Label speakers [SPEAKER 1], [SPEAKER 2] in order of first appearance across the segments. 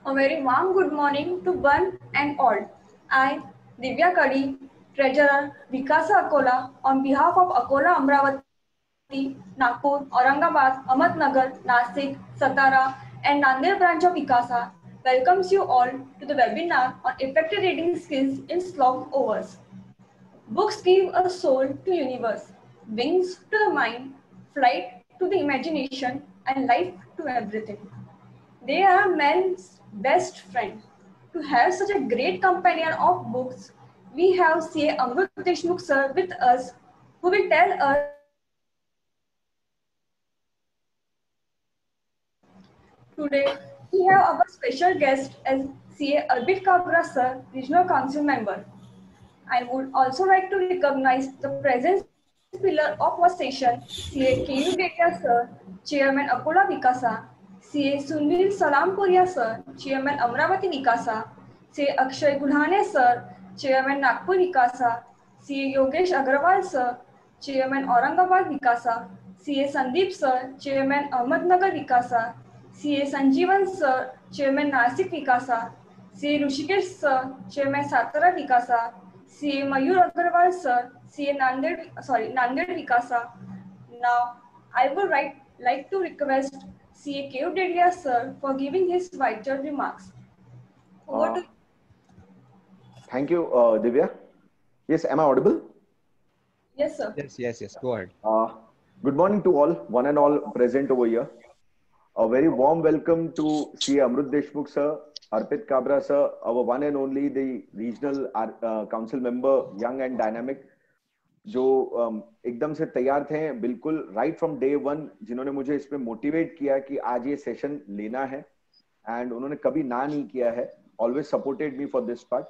[SPEAKER 1] A very warm good morning to one and all. I, Divya Kadi, Treasurer Vikasa Akola, on behalf of Akola Amravati, Nagpur, Aurangabad, Ahmednagar, Nasik, Satara, and Nanded branch of Vikasa, welcomes you all to the webinar on effective reading skills in slog overs. Books give a soul to universe, wings to the mind, flight to the imagination, and life to everything. They are man's best friend. To have such a great companion of books, we have C.A. Amrut Deshmukh sir with us, who will tell us today. We have our special guest as C.A. Arpit Kabra sir, Regional Council member. I would also like to recognize the presence pillar of our session, C.A. K.U. Dekia sir, Chairman Akola Vikasa, C.A. Sunil Salampuria sir, Chairman Amravati Vikasa, C.A. Akshay Gulhane sir, Chairman Nagpur Vikasa, C.A. Yogesh Agrawal sir, Chairman Aurangabad Vikasa, C.A. Sandeep sir, Chairman Ahmednagar Vikasa, C.A. Sanjeevan sir, Chairman Nasik Vikasa, C.A. Rushikesh sir, Chairman Satara Vikasa, C.A. Mayur Agarwal sir, C.A. Nanded Vikasa. Now, I would like to request C.A. Kev Dedia sir for giving his vital remarks. Over to you.
[SPEAKER 2] Thank you, Divya. Yes, am I audible?
[SPEAKER 1] Yes, sir.
[SPEAKER 3] Yes. Go ahead.
[SPEAKER 2] Good morning to all, one and all present over here. A very warm welcome to C.A. Amrut Deshmukh sir, Arpit Kabra sir, our one and only the regional council member, young and dynamic, जो एकदम से तैयार थे बिल्कुल right from day one, जिन्होंने मुझे इस पे मोटिवेट किया कि आज ये सेशन लेना है, एंड उन्होंने कभी ना नहीं किया है, always supported me for this part.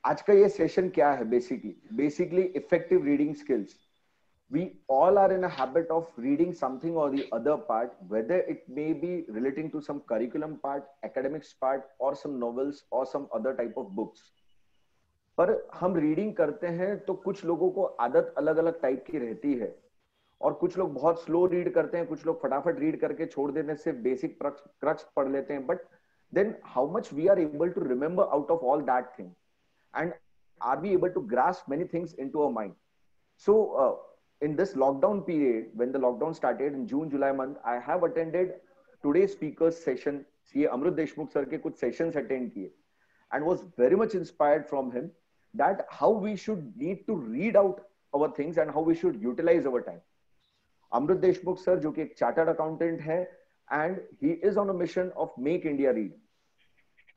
[SPEAKER 2] आज का ये सेशन क्या है? Basically effective reading skills. We all are in a habit of reading something or the other part, whether it may be relating to some curriculum part, academics part, or some novels or some other type of books. पर हम reading करते हैं तो कुछ लोगों को आदत अलग अलग टाइप की रहती है, और कुछ लोग बहुत स्लो रीड करते हैं, कुछ लोग फटाफट रीड करके छोड़ देने से बेसिक क्रक्स पढ़ लेते हैं. But then how much we are able to remember out of all that thing, and are we able to grasp many things into our mind? So in this lockdown period, when the lockdown started in June, July month, I have attended today's speakers session. C.A. Amrut Deshmukh sir के कुछ sessions attend किए, and was very much inspired from him that how we should need to read out our things and how we should utilize our time. Amrut Deshmukh sir जो कि एक chartered accountant है, and he is on a mission of make India read.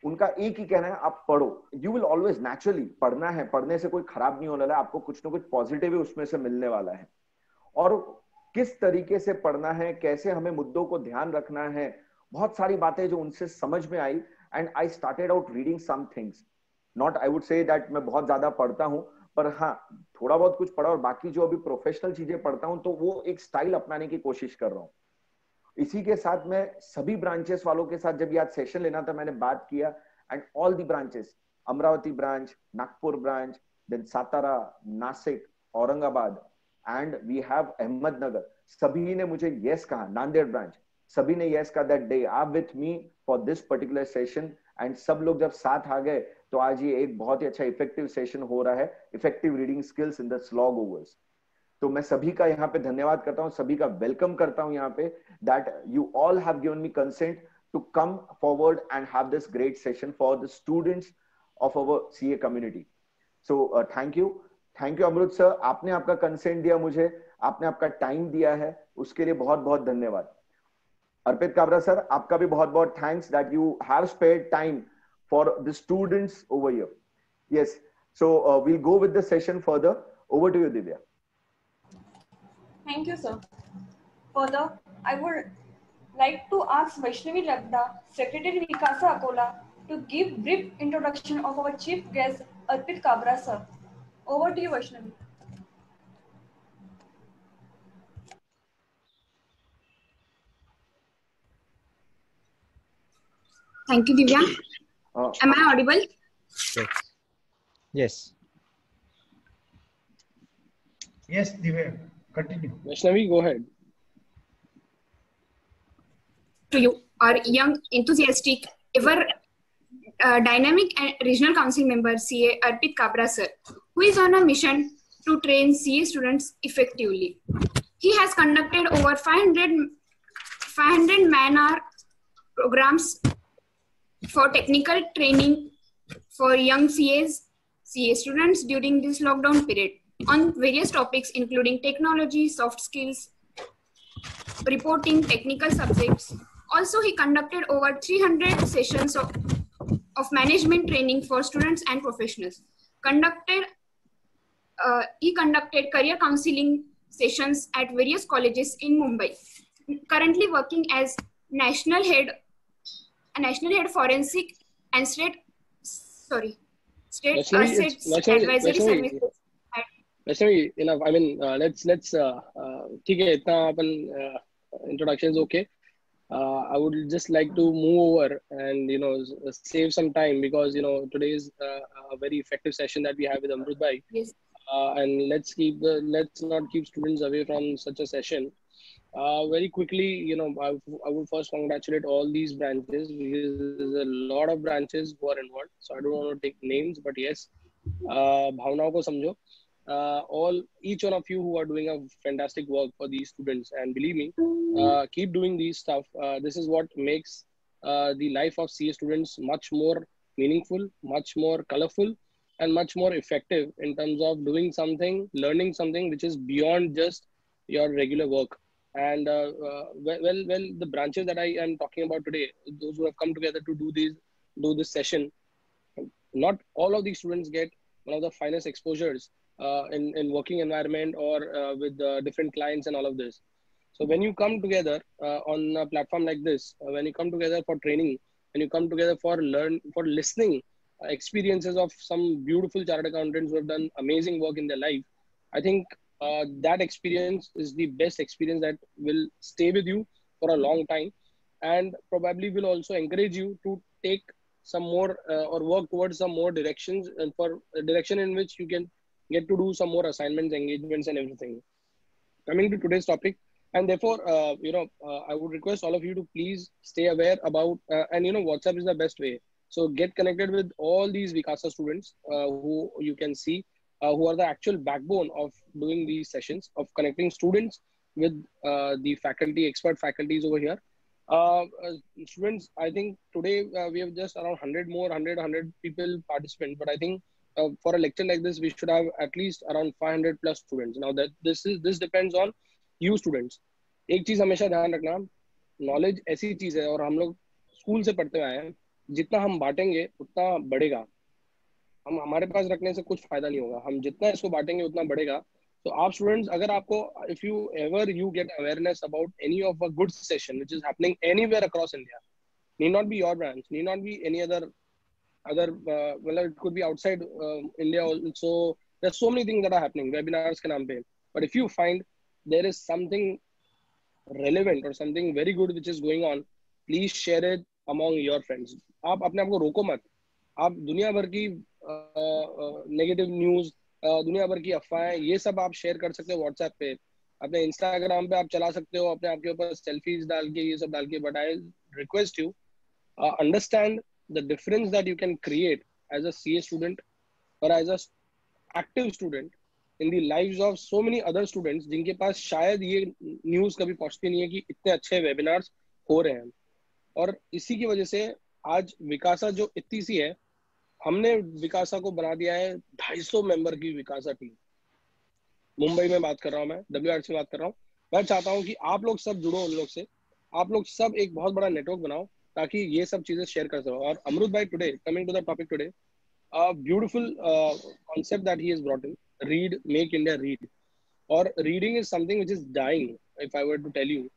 [SPEAKER 2] उनका एक ही कहना है, आप पढ़ो. यू विल ऑलवेज नेचुरली पढ़ना है, पढ़ने से कोई खराब नहीं होने वाला है, आपको कुछ ना कुछ पॉजिटिव उसमें से मिलने वाला है. और किस तरीके से पढ़ना है, कैसे हमें मुद्दों को ध्यान रखना है, बहुत सारी बातें जो उनसे समझ में आई, and I started out reading some things. Not I would say that मैं बहुत ज्यादा पढ़ता हूं, पर हाँ थोड़ा बहुत कुछ पढ़ा, और बाकी जो अभी प्रोफेशनल चीजें पढ़ता हूं तो वो एक स्टाइल अपनाने की कोशिश कर रहा हूं. इसी के साथ मैं सभी ब्रांचेस वालों के साथ जब आज सेशन लेना था, मैंने बात किया, and all the branches, Amravati branch, Nagpur branch, then Satara, Nashik, Aurangabad, and we have Ahmednagar, सभी ने मुझे यस कहा. नांदेड़ ब्रांच, सभी ने यस कहा that they are with me for this particular session, and सब लोग जब साथ आ गए तो आज ये एक बहुत ही अच्छा इफेक्टिव सेशन हो रहा है, effective reading skills in the slog overs. तो मैं सभी का यहाँ पे धन्यवाद करता हूँ, सभी का वेलकम करता हूँ यहाँ पे, that you all have given me consent to come forward and have this great session for the students of our CA community. So thank you Amrit sir, आपने आपका कंसेंट दिया मुझे, आपने आपका टाइम दिया है, उसके लिए बहुत बहुत धन्यवाद. अर्पित काबरा सर, आपका भी बहुत बहुत thanks that you have spared time for the students over here. Yes, so we'll go with the session further. Over to you Divya.
[SPEAKER 1] Thank you, sir. Further, I would like to ask Vaishnavi Lagda, Secretary Vikasa Akola, to give brief introduction of our chief guest, Arpit Kabra, sir. Over to you, Vaishnavi.
[SPEAKER 4] Thank you, Divya. Am I audible?
[SPEAKER 3] Yes.
[SPEAKER 5] Yes, Divya. Continue.
[SPEAKER 6] Vaishnavi, go ahead.
[SPEAKER 4] to you our young, enthusiastic, ever dynamic and regional council member CA Arpit Kabra sir, who is on a mission to train CA students effectively. He has conducted over 500 man-hour programs for technical training for young CA students during this lockdown period on various topics including technology, soft skills, reporting, technical subjects. Also, he conducted over 300 sessions of management training for students and professionals. He conducted career counseling sessions at various colleges in Mumbai. Currently working as national head forensic and state advisory services.
[SPEAKER 3] Vaishnavi, enough. I mean, let's ठीक है, इतना अपन introduction is okay. I would just like to move over and save some time because today is a very effective session that we have with Amrut bhai.
[SPEAKER 4] Yes.
[SPEAKER 3] And let's not keep students away from such a session. Very quickly, I would first congratulate all these branches because there's a lot of branches who are involved. So I don't want to take names, but yes, bhavnaon ko samjho. Each one of you who are doing a fantastic work for these students, and believe me, keep doing these stuff. This is what makes the life of CA students much more meaningful, much more colorful, and much more effective in terms of doing something, learning something which is beyond just your regular work. And the branches that I am talking about today, those who have come together to do this session, not all of these students get one of the finest exposures in working environment or with different clients and all of this. So when you come together on a platform like this, when you come together for training, when you come together for listening experiences of some beautiful chartered accountants who have done amazing work in their life, I think that experience is the best experience that will stay with you for a long time, and probably will also encourage you to take some more or work towards some more directions, and for a direction in which you can get to do some more assignments, engagements, and everything. Coming to today's topic, and therefore, I would request all of you to please stay aware about, and WhatsApp is the best way. So get connected with all these Vikasa students who you can see, who are the actual backbone of doing these sessions, of connecting students with the faculty, expert faculties over here. Students, I think today we have just around 100 people participant, but I think for a lecture like this, we should have at least around 500 plus students. Now that this depends on you students. एक चीज हमेशा ध्यान रखना, knowledge ऐसी चीज है और हम लोग स्कूल से पढ़ते आए हैं, जितना हम बांटेंगे उतना बढ़ेगा. हम हमारे पास रखने से कुछ फायदा नहीं होगा, हम जितना इसको बांटेंगे उतना बढ़ेगा. तो आप स्टूडेंट्स, अगर आपको if you get awareness about any of a good session which is happening anywhere across India, need not be your branch, need not be any other well, it could be outside India also. There's so many things that are happening webinars ke naam pe, but if you find there is something relevant or something very good which is going on, please share it among your friends. आप अपने आप को रोको मत. आप दुनिया भर की नेगेटिव न्यूज, दुनिया भर की अफवाहें, ये सब आप शेयर कर सकते हो व्हाट्सएप पे, अपने इंस्टाग्राम पे आप चला सकते हो, अपने आपके ऊपर सेल्फीज डाल के, ये सब डाल के. But I request you, understand the difference that you can create as a CA student or as a active student in the lives of so many other students जिनके पास शायद ये न्यूज़ कभी पहुंचती नहीं है कि इतने अच्छे वेबिनार्स हो रहे हैं. और इसी की वजह से आज विकासा जो इतनी सी है, हमने विकासा को बना दिया है 250 मेंबर की विकासा टीम. मुंबई में बात कर रहा हूँ मैं, WRC में बात कर रहा हूँ. मैं चाहता हूँ कि आप लोग सब जुड़ो उन लोग से, आप लोग सब एक बहुत बड़ा नेटवर्क बनाओ ताकि ये सब चीजें शेयर कर सको. और अमृत भाई, today coming to the topic today, a beautiful concept that he has brought in, read, make India read. Or reading is something which is dying, if I were to tell you,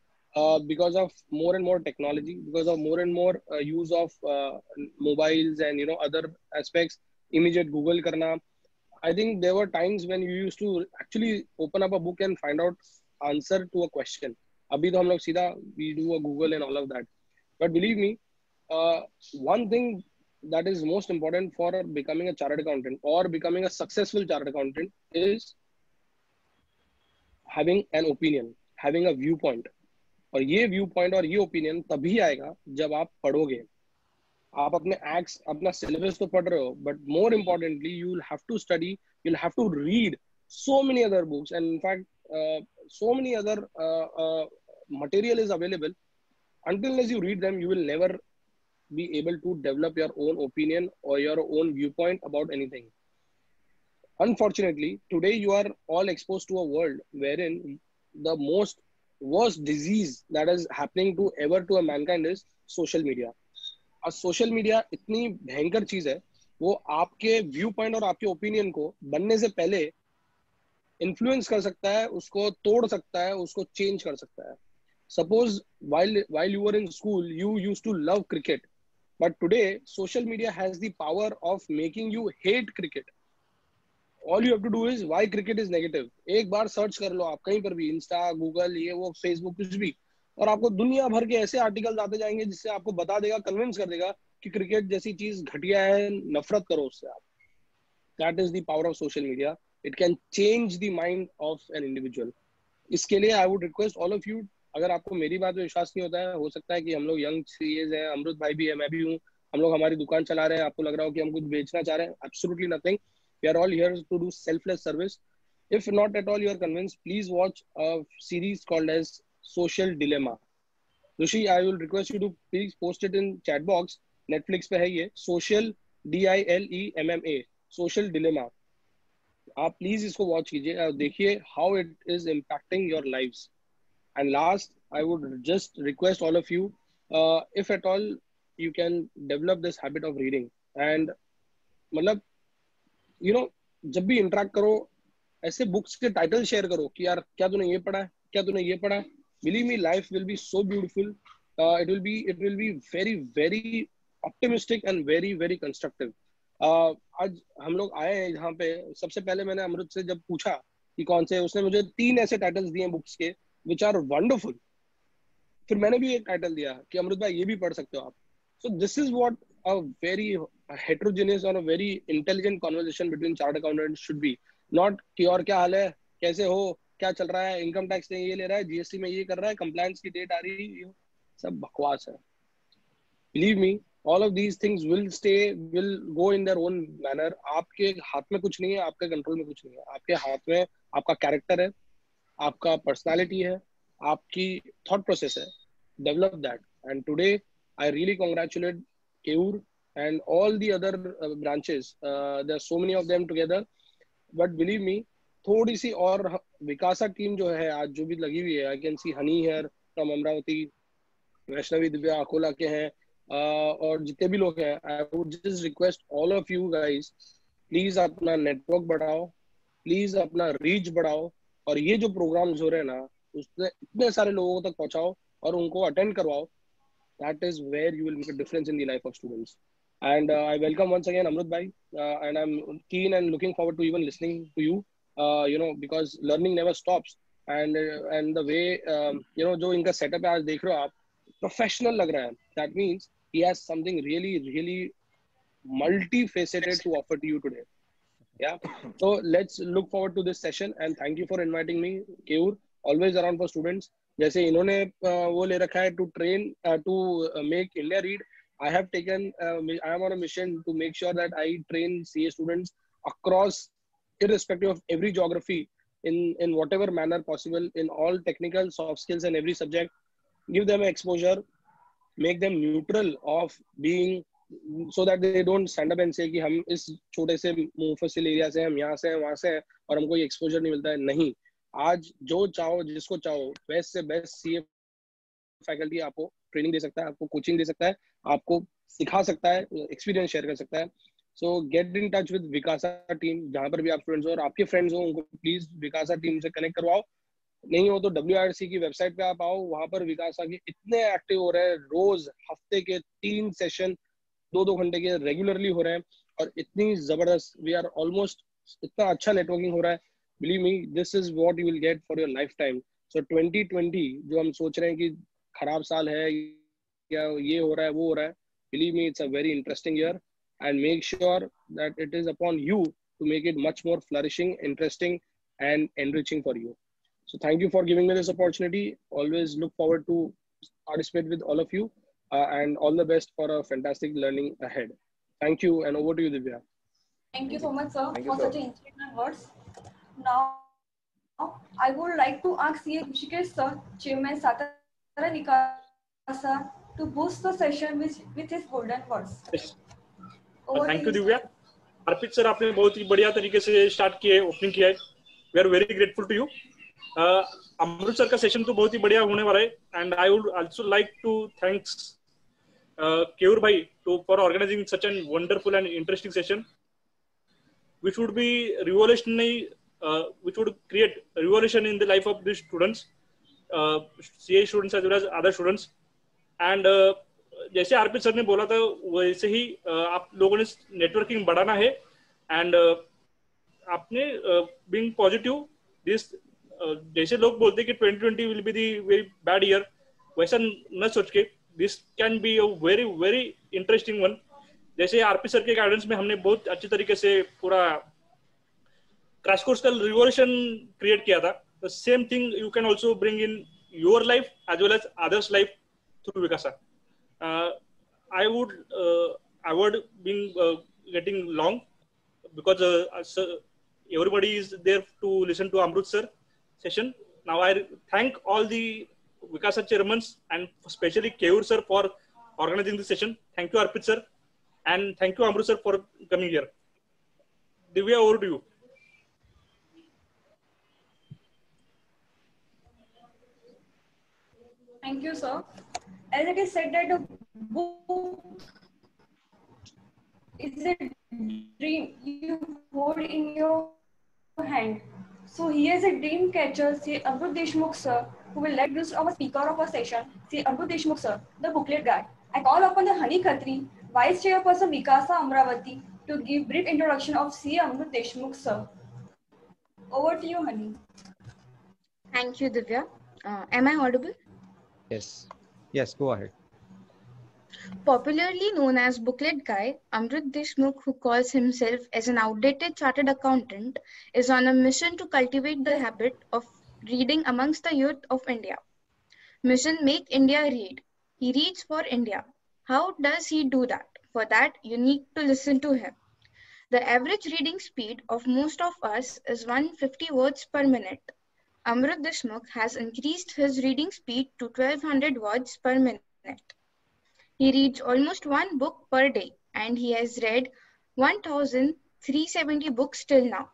[SPEAKER 3] because of more and more technology, because of more and more use of mobiles and other aspects, immediate Google karna. I think there were times when you used to actually open up a book and find out answer to a question. Abhi to hum log seedha we do a Google and all of that. But believe me, one thing that is most important for becoming a chartered accountant or becoming a successful chartered accountant is having an opinion, having a viewpoint. और ये view point और ये opinion तभी आएगा जब आप पढ़ोगे. आप अपने एक्ट्स, अपना सिलेबस तो पढ़ रहे हो, but more importantly you will have to study, you will have to read so many other books, and in fact so many other material is available. Until unless you read them, you will never be able to develop your own opinion or your own viewpoint about anything. Unfortunately, today you are all exposed to a world wherein the most worst disease that is happening to ever to a mankind is social media. और social media इतनी भयंकर चीज है, वो आपके view point और आपके opinion को बनने से पहले इन्फ्लुएंस कर सकता है, उसको तोड़ सकता है, उसको चेंज कर सकता है. Suppose while you were in school, you used to love cricket, but today social media has the power of making you hate cricket. All you have to do is why cricket is negative. एक बार search कर लो आप कहीं पर भी, Insta, Google, ये वो, Facebook, कुछ भी, और आपको दुनिया भर के ऐसे आर्टिकल्स आते जाएंगे जिससे आपको बता देगा, कन्विंस कर देगा कि क्रिकेट जैसी चीज घटिया है, नफरत करो उससे आप. That is the power of social media. It can change the mind of an individual. इसके लिए I would request all of you, अगर आपको मेरी बात पे विश्वास नहीं होता है, हो सकता है कि हम लोग यंग सीएज हैं, अमृत भाई भी है, मैं भी हूँ, हम लोग हमारी दुकान चला रहे हैं, आपको लग रहा हो कि हम कुछ बेचना चाह रहे हैं. Absolutely nothing. We are all here to do selfless service. If not at all you are convinced, please watch a series called as Social Dilemma. Rishi, I will request you to please post it in chat box. Netflix पे है ये, Social DILEMMA, Social Dilemma. आप please इसको watch कीजिए और देखिए how it is impacting your lives. And last, I would just request all of you, if at all you can develop this habit of reading. And मतलब you know, जब भी interact करो, ऐसे books के title share करो कि यार क्या तूने ये पढ़ा है, क्या तूने ये पढ़ा है. Believe me, life will be so beautiful. It will be very very optimistic and very very constructive. आज हम लोग आए हैं यहाँ पे. सबसे पहले मैंने अमृत से जब पूछा कि कौन से, उसने मुझे 3 ऐसे टाइटल्स दिए बुक्स के which are wonderful. फिर मैंने भी एक टाइटल दिया कि अमृत भाई ये भी पढ़ सकते हो आप. So this is what a very heterogeneous or a very intelligent conversation between chartered accountants should be. Not कि और क्या हाल है, कैसे हो, क्या चल रहा है, इनकम टैक्स में ये ले रहा है, जीएसटी में ये कर रहा है, कंप्लायंस की डेट आ रही है, सब बकवास है. Believe me, all of these things will go in their own manner. आपके हाथ में कुछ नहीं है, आपके कंट्रोल में कुछ नहीं है. आपके हाथ में आपका कैरेक्टर है, आपका पर्सनालिटी है, आपकी थॉट प्रोसेस है. Develop that. And today I really congratulate Keyur and all the other branches. There are so many of them together, but believe me, थोड़ी सी और विकासा टीम जो है आज जो भी लगी हुई है, I can see Honey here from Amravati, Vaishnavi Divya Akola के हैं, और जितने भी लोग हैं, I would just request all of you guys, please अपना नेटवर्क बढ़ाओ, प्लीज अपना रीच बढ़ाओ, और ये जो प्रोग्राम्स हो रहे हैं ना, उसमें इतने सारे लोगों तक पहुंचाओ और उनको अटेंड करवाओ. That is where you will make a difference in the life of students. And I welcome once again Amrit भाई, and I am keen and looking forward to even listening to you, you know, because learning never stops. And the way you know, जो इनका setup है आज देख रहे हो आप, professional लग रहा है. That means he has something really really multifaceted to offer to you today. Yeah, so let's look forward to this session, and thank you for inviting me, Keur, always around for students. जैसे इन्होंने वो ले रखा है to train to make India read, I have taken I am on a mission to make sure that I train CA students across, irrespective of every geography, in whatever manner possible, in all technical soft skills and every subject. Give them exposure, make them neutral of being, so that they don't stand up and say कि हम इस छोटे से मुफस्सिल area से, हम यहाँ से हैं, वहाँ से हैं, और हमको ये एक्सपोजर नहीं मिलता है. नहीं, आज जो चाहो, जिसको चाहो, बेस्ट से बेस्ट सीए फैकल्टी आपको ट्रेनिंग दे सकता है, आपको कोचिंग दे सकता है, आपको सिखा सकता है, एक्सपीरियंस शेयर कर सकता है. सो गेट इन टच विद विकासा टीम. जहाँ पर भी आप स्टूडेंट्स हो और आपके फ्रेंड्स हो, उनको प्लीज विकासा टीम से कनेक्ट करवाओ. नहीं हो तो WRC की वेबसाइट पे आप आओ, वहां पर विकासा के इतने एक्टिव हो रहे हैं, रोज हफ्ते के 3 सेशन 2-2 घंटे के रेगुलरली हो रहे हैं, और इतनी जबरदस्त, वी आर ऑलमोस्ट, इतना अच्छा नेटवर्किंग हो रहा है. Believe me, this is what you will get for your lifetime. So 2020 जो हम सोच रहे हैं कि खराब साल है, या ये हो रहा है, वो हो रहा है, believe me, it's a very interesting year, and make sure that it is upon you to make it much more flourishing, interesting, and enriching for you. So thank you for giving me this opportunity. Always look forward to participate with all of you, and all the best for a fantastic learning ahead. Thank you, and over to you, Divya.
[SPEAKER 1] Thank you so much, sir,
[SPEAKER 2] Thank you,
[SPEAKER 1] for
[SPEAKER 2] sir.
[SPEAKER 1] such inspirational words. Now, I would like to ask CA Rishikesh sir, Chairman Satara Vikasa, to boost the session with his golden words. Over to you, sir.
[SPEAKER 5] Thank you Divya. Arpit sir, आपने बहुत ही बढ़िया तरीके से start किया है, opening किया है. We are very grateful to you. Amrit sir का सेशन तो बहुत ही बढ़िया होने वाला है, and I would also like to thanks Keyur भाई to for organising such an wonderful and interesting session which would be revolutionary, which would create revolution in the life of these students, CA students as well as other students. And जैसे अर्पित sir ने बोला था वैसे ही आप लोगों ने networking बढ़ाना है, एंड आपने बीइंग पॉजिटिव दिस, जैसे लोग बोलते हैं कि 2020 will be the very bad year, वैसा न सोच के this can be a very very interesting one. जैसे आरपी सर के गाइडेंस में हमने बहुत अच्छी तरीके से पूरा क्रैश कोर्स का रिवॉल्यूशन क्रिएट किया था. The same thing you can also bring in your life as well as others life through Vikasa. I would avoid being getting long because everybody is there to listen to Amrut sir session. Now I thank all the Vikasa chairmen and especially Keur sir for organizing this session. Thank you Arpit sir, and thank you Amrut sir for coming here. Divya, over to you.
[SPEAKER 1] Thank you, sir. As it is said that a book is a dream you hold in your hand. So here is a dream catcher, say Amrut Deshmukh sir, who will introduce our speaker of our session, say Amrut Deshmukh sir, the booklet guy. I call upon the Honey Khatri, Vice Chairperson Vikasa Amravati, to give brief introduction of C. Amrut Deshmukh sir. Over to you, Honey.
[SPEAKER 6] Thank you, Divya. Am I audible?
[SPEAKER 7] Yes. Yes, go ahead.
[SPEAKER 6] Popularly known as Booklet Guy, Amrut Deshmukh, who calls himself as an outdated chartered accountant, is on a mission to cultivate the habit of reading amongst the youth of India. Mission Make India Read. He reads for India. How does he do that? For that, you need to listen to him. The average reading speed of most of us is 150 words per minute. Amrut Deshmukh has increased his reading speed to 1200 words per minute. He reads almost one book per day, and he has read 1,370 books till now.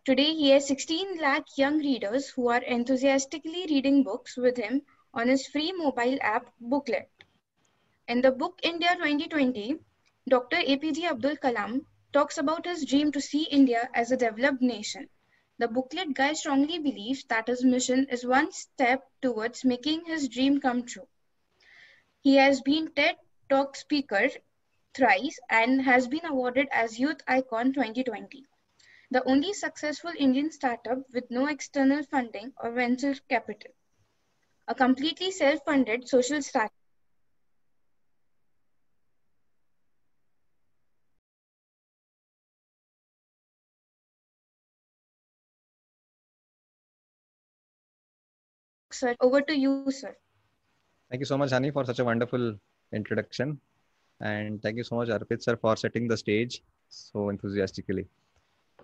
[SPEAKER 6] Today, he has 16 lakh young readers who are enthusiastically reading books with him on his free mobile app Booklet. In the book India 2020, Dr. APJ Abdul Kalam talks about his dream to see India as a developed nation. The Booklet Guy strongly believes that his mission is one step towards making his dream come true. He has been TED Talk speaker thrice and has been awarded as Youth Icon 2020, the only successful Indian startup with no external funding or venture capital, a completely self-funded social startup. Sir, over to you, sir.
[SPEAKER 7] Thank you so much, Hani, for such a wonderful introduction. And thank you so much, Arpit sir, for setting the stage so enthusiastically.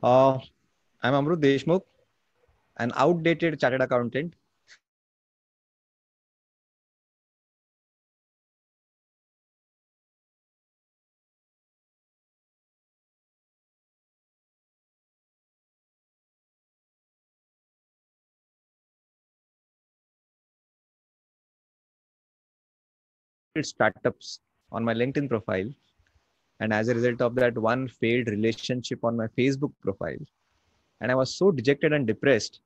[SPEAKER 7] I'm Amrut Deshmukh, an outdated chartered accountant. Startups on my LinkedIn profile, and as a result of that, one failed relationship on my Facebook profile, and I was so dejected and depressed.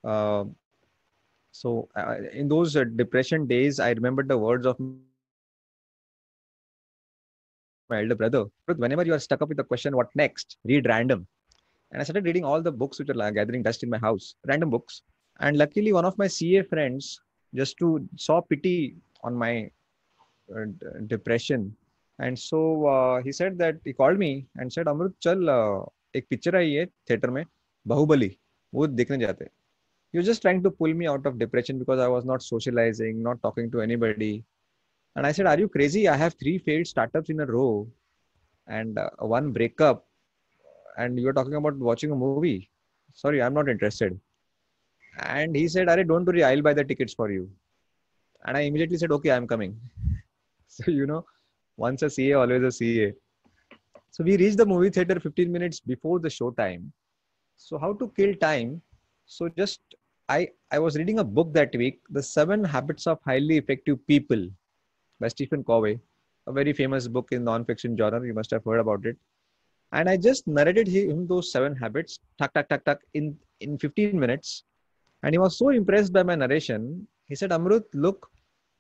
[SPEAKER 7] In those depression days, I remembered the words of my elder brother. Whenever you are stuck up with the question, what next? Read random. And I started reading all the books which are gathering dust in my house, random books. And luckily, one of my CA friends just saw pity on my depression. And so he said that he called me and said, Amrut, chal, एक picture आई है theatre में, बाहुबली, वो देखने जाते हैं. he was just trying to pull me out of depression because I was not socializing, not talking to anybody. And I said, are you crazy? I have 3 failed startups in a row and 1 breakup. And you're talking about watching a movie. Sorry, I'm not interested. And he said, Are, don't worry, I'll buy the tickets for you. And I immediately said, okay, I'm coming. So, once a CA, always a CA. So we reached the movie theater 15 minutes before the show time. So how to kill time? So just, I was reading a book that week, The 7 Habits of Highly Effective People by Stephen Covey, a very famous book in non-fiction genre. You must have heard about it. And I just narrated him those 7 habits, tuck, tuck, tuck, tuck, in 15 minutes. And he was so impressed by my narration. He said, Amrut, look,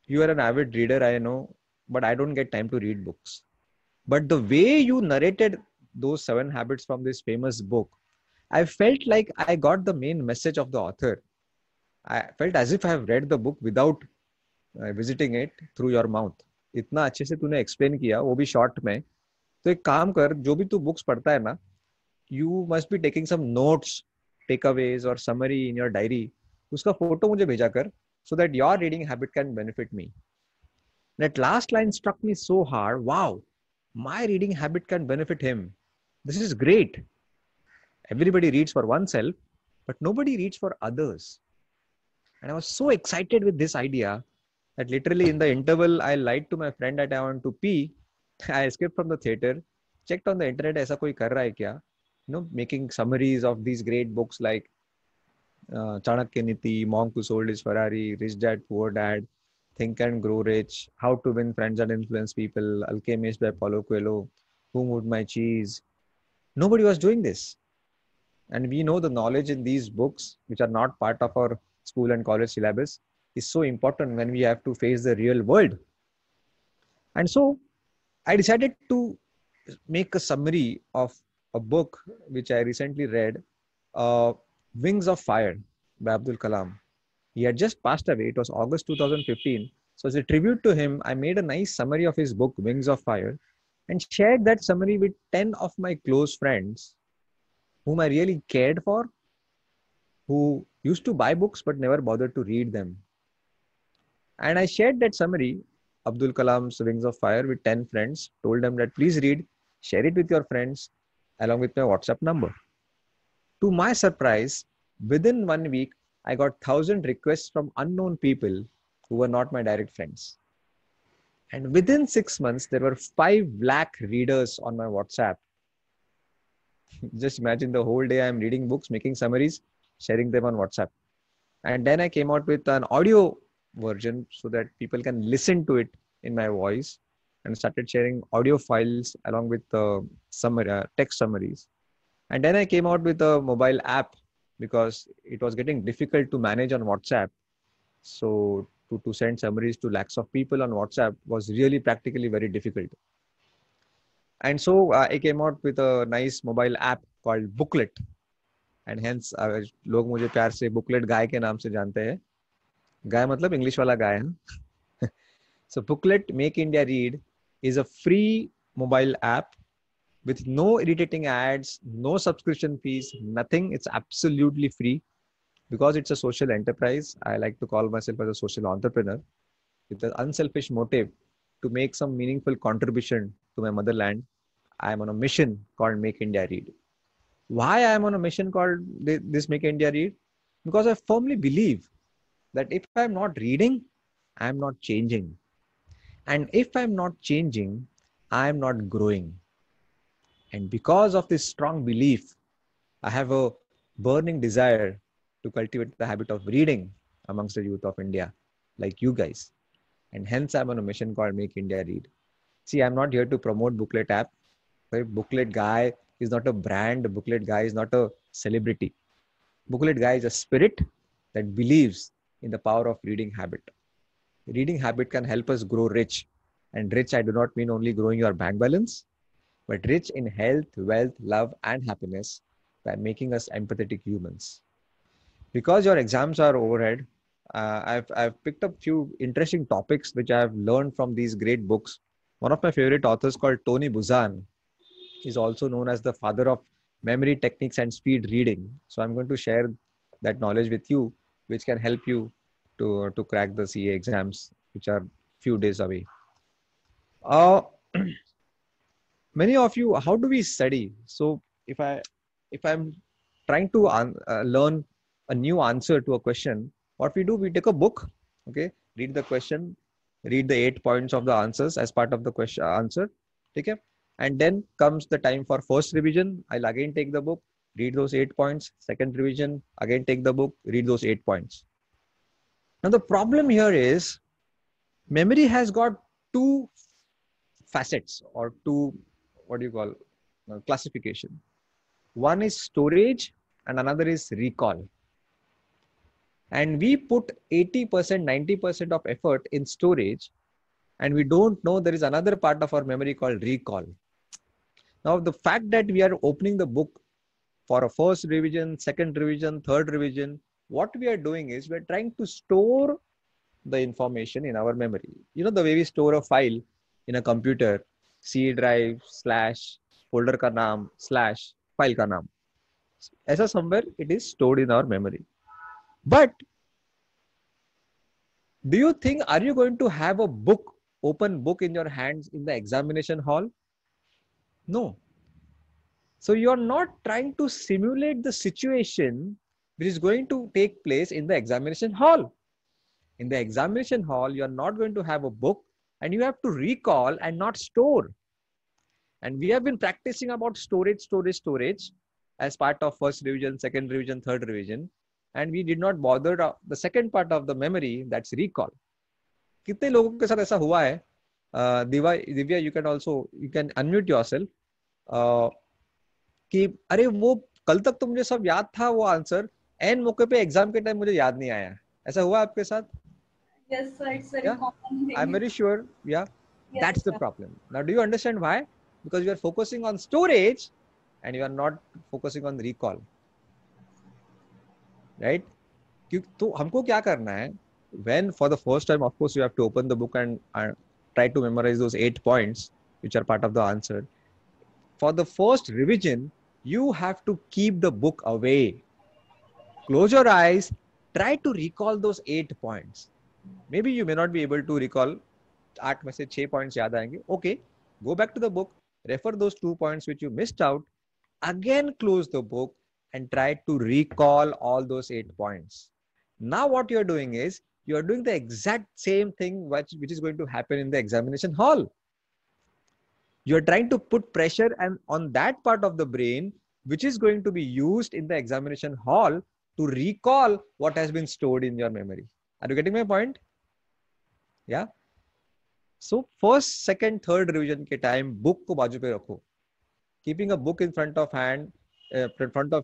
[SPEAKER 7] you are an avid reader, I know, but I don't get time to read books. But the way you narrated those 7 habits from this famous book, I felt like I got the main message of the author. I felt as if I have read the book without visiting it through your mouth. इतना अच्छे से तूने explain किया, वो भी short में. तो एक काम कर, जो भी तू books पढ़ता है ना, you must be taking some notes, takeaways or summary in your diary. उसका photo मुझे भेजा कर, so that your reading habit can benefit me. That last line struck me so hard. Wow, my reading habit can benefit him. This is great. Everybody reads for oneself, but nobody reads for others. And I was so excited with this idea that literally in the interval, I lied to my friend that I want to pee. I escaped from the theater, checked on the internet, aisa koi kar raha hai kya? Making summaries of these great books like Chanakya Niti, Monk Who Sold His Ferrari, Rich Dad, Poor Dad, Think and Grow Rich, How to Win Friends and Influence People, Alchemist by Paulo Coelho, Who Moved My Cheese. Nobody was doing this. And we know the knowledge in these books, which are not part of our school and college syllabus, is so important when we have to face the real world. And so I decided to make a summary of a book which I recently read, Wings of Fire by Abdul Kalam. He had just passed away. It was August 2015. So as a tribute to him, I made a nice summary of his book, Wings of Fire, and shared that summary with 10 of my close friends whom I really cared for, who used to buy books but never bothered to read them. And I shared that summary, Abdul Kalam's Wings of Fire, with 10 friends, told them that please read, share it with your friends, along with my WhatsApp number. To my surprise, within 1 week, I got 1,000 requests from unknown people who were not my direct friends. And within 6 months, there were 5 lakh readers on my WhatsApp. Just imagine the whole day I'm reading books, making summaries, sharing them on WhatsApp. And then I came out with an audio version so that people can listen to it in my voice, and started sharing audio files along with text summaries. And then I came out with a mobile app because it was getting difficult to manage on WhatsApp. So to send summaries to lakhs of people on WhatsApp was really practically very difficult. And so I came out with a nice mobile app called Booklet. And hence, लोग मुझे प्यार से Booklet गाय के नाम से जानते हैं. गाय मतलब इंग्लिश वाला गाय है. So Booklet Make India Read is a free mobile app with no irritating ads, no subscription fees, nothing. It's absolutely free because it's a social enterprise. I like to call myself as a social entrepreneur with an unselfish motive to make some meaningful contribution to my motherland. I am on a mission called Make India Read. Why I am on a mission called this Make India Read? Because I firmly believe that if I'm not reading, I'm not changing. And if I'm not changing, I'm not growing. And because of this strong belief, I have a burning desire to cultivate the habit of reading amongst the youth of India, like you guys. And hence I'm on a mission called Make India Read. See, I'm not here to promote Booklet app. Booklet Guy is not a brand. Booklet Guy is not a celebrity. Booklet Guy is a spirit that believes in the power of reading habit. Reading habit can help us grow rich. And rich, I do not mean only growing your bank balance, but rich in health, wealth, love, and happiness by making us empathetic humans. Because your exams are overhead, I've picked up few interesting topics which I have learned from these great books. One of my favorite authors called Tony Buzan is also known as the father of memory techniques and speed reading. So I'm going to share that knowledge with you which can help you to crack the CA exams, which are few days away. Many of you, how do we study? So if I'm trying to learn a new answer to a question, what we do, we take a book, okay, read the question, read the 8 points of the answers as part of the question answer, okay, and then comes the time for first revision. I'll again take the book, read those 8 points. Second revision, again take the book, read those 8 points. Now the problem here is memory has got two facets, or two, what do you call, classification. One is storage and another is recall. And we put 80%, 90% of effort in storage, and we don't know there is another part of our memory called recall. Now, the fact that we are opening the book for a first revision, second revision, third revision, what we are doing is we're trying to store the information in our memory. You know, the way we store a file in a computer, C drive / folder ka naam / file ka naam. As somewhere it is stored in our memory. But do you think, are you going to have a book, open book in your hands in the examination hall? No. So you are not trying to simulate the situation which is going to take place in the examination hall. In the examination hall, you are not going to have a book, and you have to recall and not store. And we have been practicing about storage as part of first revision, second revision, third revision. And we did not bother the second part of the memory, that's recall. कितने लोगों के साथ ऐसा हुआ है? Divya, you can unmute yourself. कि अरे वो कल तक तो मुझे सब याद था वो आंसर, एन मौके पे एग्जाम के टाइम मुझे याद नहीं आया. ऐसा हुआ आपके साथ?
[SPEAKER 1] Yes, sir. It's very common.
[SPEAKER 7] I'm very sure. Yeah.
[SPEAKER 1] Yes,
[SPEAKER 7] That's the
[SPEAKER 1] sir.
[SPEAKER 7] problem. Now, do you understand why? Because you are focusing on storage and you are not focusing on recall. Right? तो हमको क्या करना है? When for the first time, of course, you have to open the book and try to memorize those 8 points, which are part of the answer. For the first revision, you have to keep the book away. Close your eyes. Try to recall those 8 points. Maybe you may not be able to recall 8 में से 6 points याद आएंगे. Okay, go back to the book, refer those 2 points which you missed out, again close the book and try to recall all those 8 points. Now what you are doing is, you are doing the exact same thing which is going to happen in the examination hall. You are trying to put pressure on that part of the brain which is going to be used in the examination hall to recall what has been stored in your memory. Are you getting my point? Yeah. So first, second, third revision के time book को बाजू पे रखो. Keeping a book in front of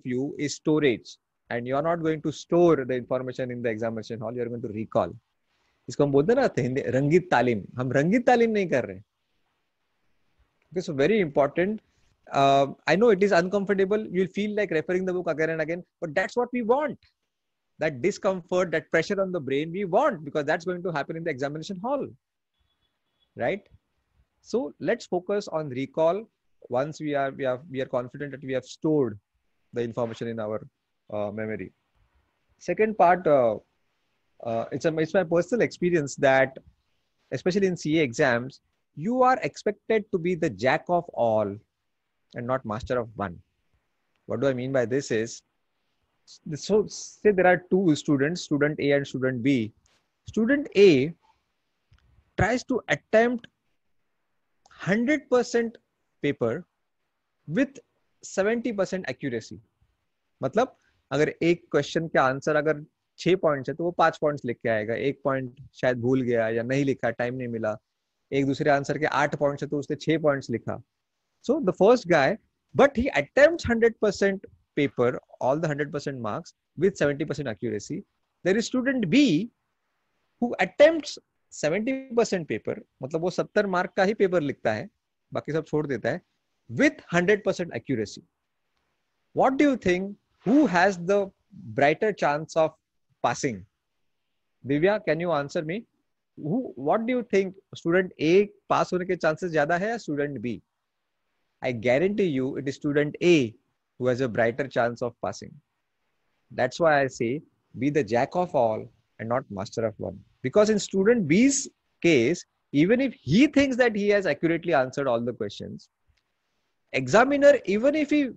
[SPEAKER 7] you is storage, and you are not going to store the information in the examination hall. You are going to recall. इसको हम बोलते हैं ना हिंदी रंगीत तालीम. हम रंगीत तालीम नहीं कर रहे. Okay, so very important. I know it is uncomfortable. You'll feel like referring the book again and again, but that's what we want. That discomfort, that pressure on the brain, we want, because that's going to happen in the examination hall, right? So let's focus on recall. Once we are confident that we have stored the information in our memory. Second part, it's my personal experience that, especially in CA exams, you are expected to be the jack of all and not master of one. What do I mean by this is, so say there are two students, student A and student B. Student A tries to attempt 100% paper with 70% accuracy. मतलब अगर एक question का answer अगर 6 points है तो वो 5 points लिख के आएगा. 1 पॉइंट शायद भूल गया या नहीं लिखा, टाइम नहीं मिला. एक दूसरे आंसर के 8 पॉइंट्स है तो उसने 6 पॉइंट्स लिखा. So the first guy, but he attempts 100% paper, all the 100% marks with 70% accuracy. There is student B who attempts 70% paper, मतलब वो 70 मार्क का ही पेपर लिखता है, बाकी सब छोड़ देता है, with 100% accuracy. What do you think? Who has the brighter chance of passing? Divya, can you answer me? What do you think? Student A pass होने के chances ज़्यादा है या student B? I guarantee you it is student A who has a brighter chance of passing. That's why I say be the jack of all and not master of one. Because in student B's case, even if he thinks that he has accurately answered all the questions, examiner, even if he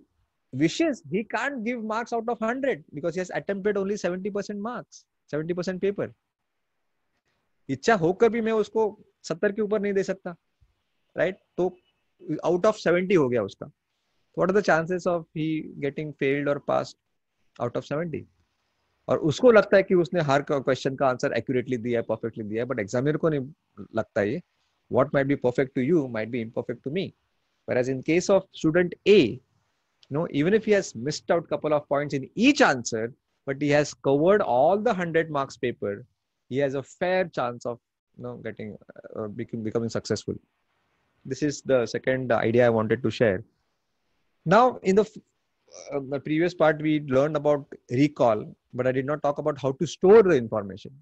[SPEAKER 7] wishes, he can't give marks out of 100 because he has attempted only 70% marks, 70% paper. इच्छा होकर भी मैं उसको 70 के ऊपर नहीं दे सकता, right? तो आउट ऑफ 70 हो गया उसका. What are the chances of he getting failed or passed out of 70? और उसको लगता है कि उसने हर क्वेश्चन का आंसर एक्यूरेटली दिया है, परफेक्टली दिया है, बट एग्जामिनर को नहीं लगता ये. What might be perfect to you might be imperfect to me. Whereas in case of student A, even if he has missed out couple of points in each answer, but he has covered all the 100 marks paper, he has a fair chance of getting becoming successful. This is the second idea I wanted to share. Now, in the previous part, we learned about recall, but I did not talk about how to store the information.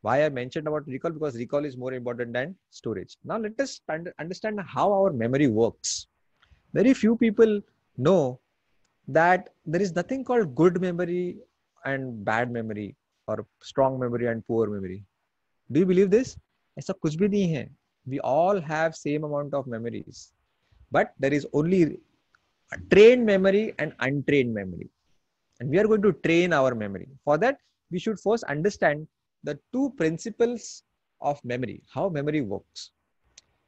[SPEAKER 7] Why I mentioned about recall? Because recall is more important than storage. Now, let us understand how our memory works. Very few people know that there is nothing called good memory and bad memory, or strong memory and poor memory. Do you believe this? ऐसा कुछ भी नहीं है. We all have same amount of memories, but there is only a trained memory and untrained memory, and we are going to train our memory. For that, we should first understand the two principles of memory, how memory works.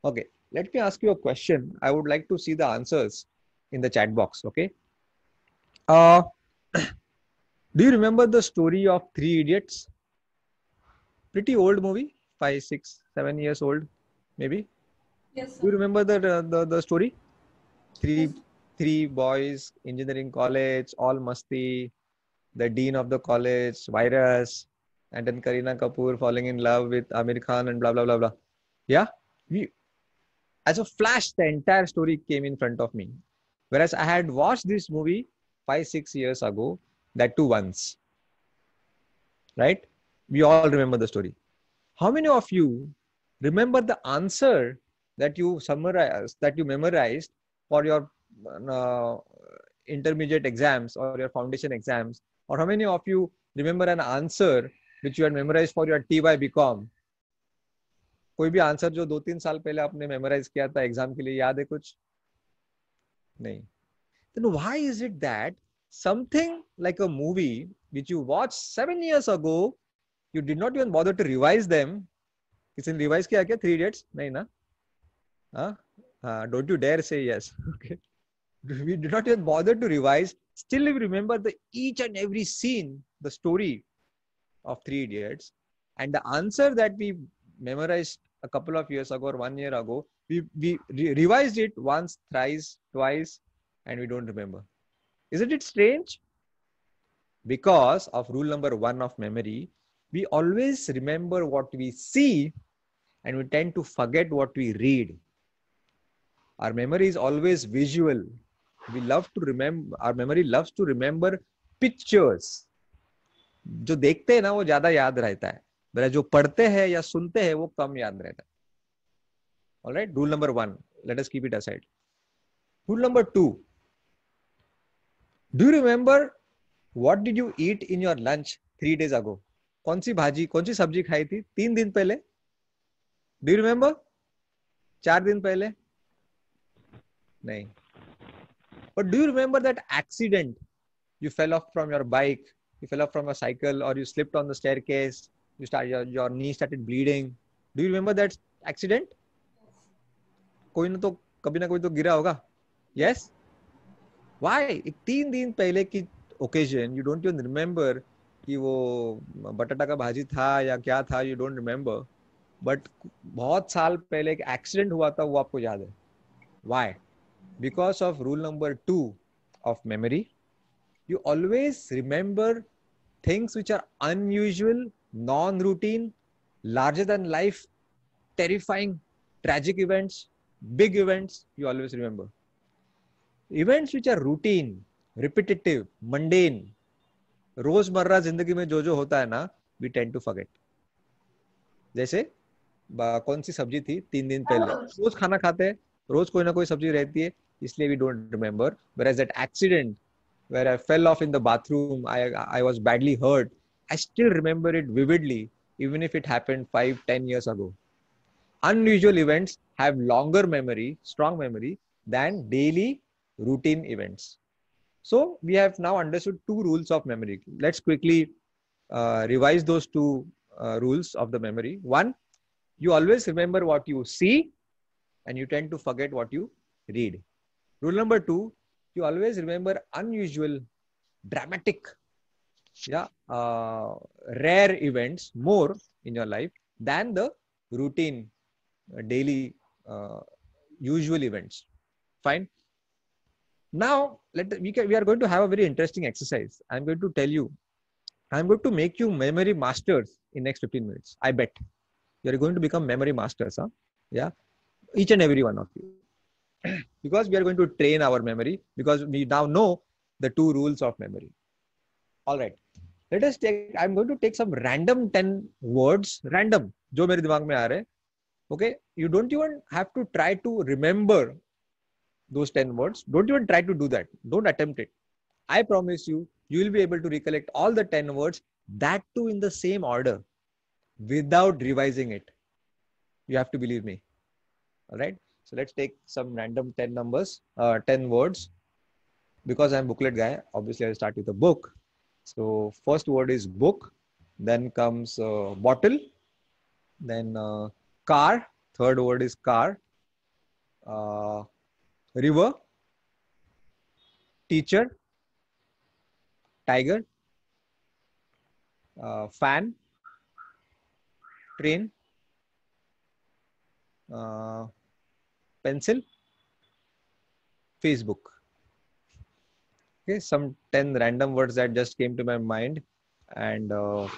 [SPEAKER 7] Okay, let me ask you a question. I would like to see the answers in the chat box. Okay. Do you remember the story of Three Idiots? Pretty old movie, 5, 6, 7 years old, maybe.
[SPEAKER 1] Yes, sir.
[SPEAKER 7] Do you remember the story? Three boys, engineering college, all masti, the dean of the college, virus, and then Kareena Kapoor falling in love with Amir Khan and blah, blah, blah, blah. Yeah? As a flash, the entire story came in front of me. Whereas I had watched this movie 5, 6 years ago, that too once. Right? We all remember the story. How many of you remember the answer that you summarized, that you memorized for your intermediate exams or your foundation exams? Or how many of you remember an answer which you had memorized for your TY BCom? कोई भी answer जो 2-3 साल पहले आपने memorise किया था exam के लिए, याद है कुछ? नहीं. Then why is it that something like a movie which you watched 7 years ago, you did not even bother to revise them? किसी ने रिवाइज किया क्या 3 Idiots? नहीं ना? Don't you dare say yes. Okay. We did not even bother to revise. Still, we remember each and every scene, the story of 3 Idiots, and the answer that we memorized a couple of years ago or 1 year ago, we revised it once, thrice, twice, and we don't remember. Isn't it strange? Because of rule number 1 of memory, we always remember what we see and we tend to forget what we read. Our memory is always visual. We love to remember, our memory loves to remember pictures. जो देखते हैं ना वो ज्यादा याद रहता है, but जो पढ़ते हैं या सुनते हैं वो कम याद रहता है. All right, rule number 1. Let us keep it aside. Rule number 2. Do you remember what did you eat in your lunch 3 days ago? कौन सी भाजी, कौन सी सब्जी खाई थी 3 दिन पहले? Do you remember? 4 दिन पहले? नहीं. But do you remember that accident? You fell off from your bike, you fell off from a cycle, or you slipped on the staircase, your knee started bleeding. Do you remember that accident? कोई ना तो कभी ना कोई तो गिरा होगा. Yes? Why? 3 दिन पहले की occasion, you don't even remember कि वो बटाटा का भाजी था या क्या था, you don't remember. But बहुत साल पहले एक accident हुआ था, वो आपको याद है. Why? Because of rule number 2 of memory, you always remember things which are unusual, non-routine, larger than life, terrifying, tragic events, big events, you always remember. Events which are routine, repetitive, mundane, रोजमर्रा जिंदगी में जो होता है ना, we tend to forget. जैसे कौन सी सब्जी थी 3 दिन पहले, रोज खाना खाते हैं, रोज कोई ना कोई सब्जी रहती है, इसलिए we don't remember. Whereas that accident where I fell off in the bathroom, I was badly hurt, I still remember it vividly, even if it happened 5-10 years ago. Unusual events have longer memory, strong memory, than daily routine events. So we have now understood two rules of memory. Let's quickly revise those two rules of the memory. One, you always remember what you see and you tend to forget what you read. Rule number two, you always remember unusual, dramatic, rare events more in your life than the routine, daily, usual events. Fine. Now, we are going to have a very interesting exercise. I'm going to tell you, I'm going to make you memory masters in next 15 minutes. I bet you're going to become memory masters. Huh? Yeah. Each and every one of you. Because we are going to train our memory, because we now know the two rules of memory. All right. Let us take, I'm going to take some random 10 words, random, jo mere dimag mein aa rahe. Okay. You don't even have to try to remember those 10 words. Don't even try to do that. Don't attempt it. I promise you, you will be able to recollect all the 10 words, that too in the same order, without revising it. You have to believe me. All right. So let's take some random 10 numbers, 10 words. Because I'm booklet guy, obviously I'll start with a book. So first word is book. Then comes bottle. Then car. Third word is car. River. Teacher. Tiger. Fan. Train. Pencil. Facebook. Okay, some 10 random words that just came to my mind. And of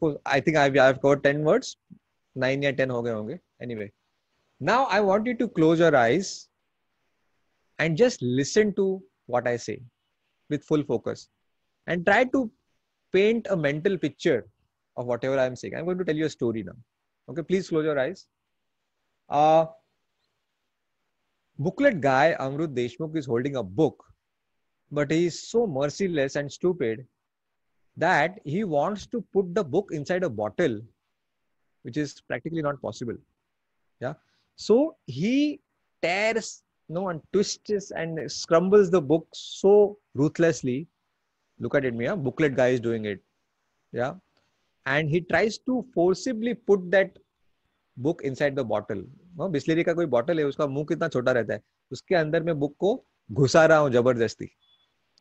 [SPEAKER 7] course, I think I've covered 10 words. 9 or 10 ho gaye honge. Anyway, now I want you to close your eyes and just listen to what I say with full focus. And try to paint a mental picture of whatever I'm saying. I'm going to tell you a story now. Okay, please close your eyes. Booklet guy Amrut Deshmukh is holding a book, but he is so merciless and stupid that he wants to put the book inside a bottle, which is practically not possible. Yeah. So he tears, and twists and scrambles the book so ruthlessly. Look at it, Mia. Booklet guy is doing it. Yeah. And he tries to forcibly put that book inside the bottle. Bisleri का कोई bottle है, उसका मुंह कितना छोटा रहता है, उसके अंदर में बुक को घुसा रहा हूं जबरदस्ती.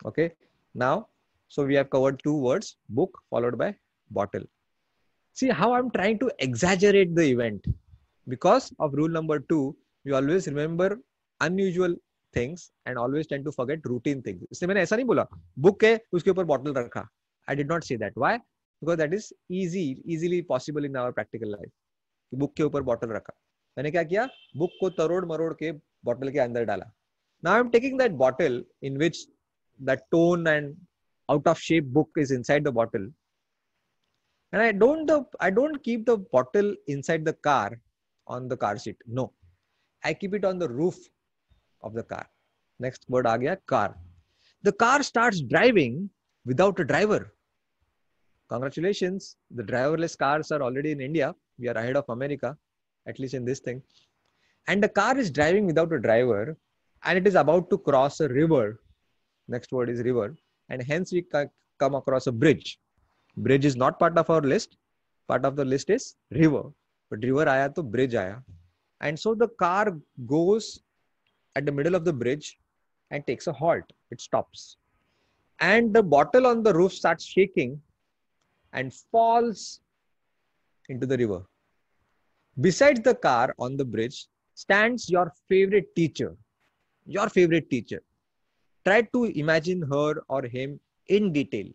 [SPEAKER 7] Okay. Now, so we have covered two words, book followed by bottle. See how I'm trying to exaggerate the event. Because of rule number 2, you always remember unusual things and always tend to forget routine things. इसलिए मैंने ऐसा नहीं बोला book है उसके ऊपर bottle रखा. I did not say that. Why? Because that is easily possible in our practical life. Book के ऊपर bottle रखा. मैंने क्या किया? Book को तरोड़ मरोड़ के bottle के अंदर डाला. Now I'm taking that bottle in which that torn and out of shape book is inside the bottle, and I don't keep the bottle inside the car on the car seat. No, I keep it on the roof of the car. Next word aa gaya, car. The car starts driving without a driver. Congratulations, the driverless cars are already in India. We are ahead of America, at least in this thing. And the car is driving without a driver, and it is about to cross a river. Next word is river. And hence we come across a bridge. Bridge is not part of our list. Part of the list is river. But river aaya to bridge aaya. And so the car goes at the middle of the bridge and takes a halt. It stops. And the bottle on the roof starts shaking and falls into the river. Besides the car on the bridge stands your favorite teacher. Your favorite teacher. Try to imagine her or him in detail.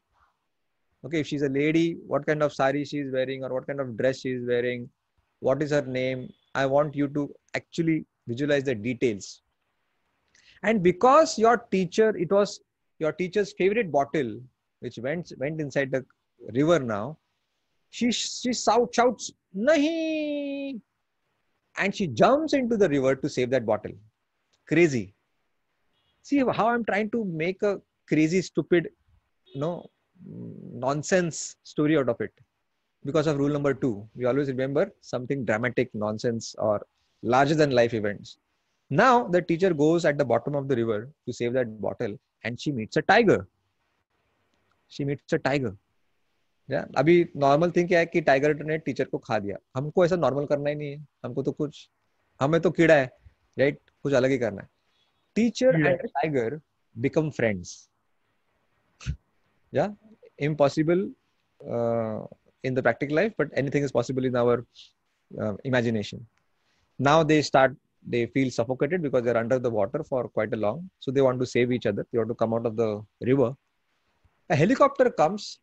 [SPEAKER 7] Okay, if she's a lady, what kind of sari she is wearing or what kind of dress she is wearing, what is her name? I want you to actually visualize the details. And because your teacher, it was your teacher's favorite bottle, which went inside the river now, she shouts, Nahi! And she jumps into the river to save that bottle. Crazy. See how I'm trying to make a crazy, stupid, nonsense story out of it because of rule number 2. We always remember something dramatic, nonsense, or larger than life events. Now the teacher goes at the bottom of the river to save that bottle, and she meets a tiger. She meets a tiger. Yeah. अभी normal thing क्या है कि tiger ने teacher को खा दिया. हमको ऐसा नॉर्मल करना ही नहीं है. हमको तो कुछ, हमें तो कीड़ा है, राइट? कुछ अलग ही करना है. Teacher and a tiger become friends. Yeah, impossible in the practical life, but anything is possible in our imagination. Now they feel suffocated because they're under the water for quite a long. So they want to save each other. They want to come out of the river. A helicopter comes,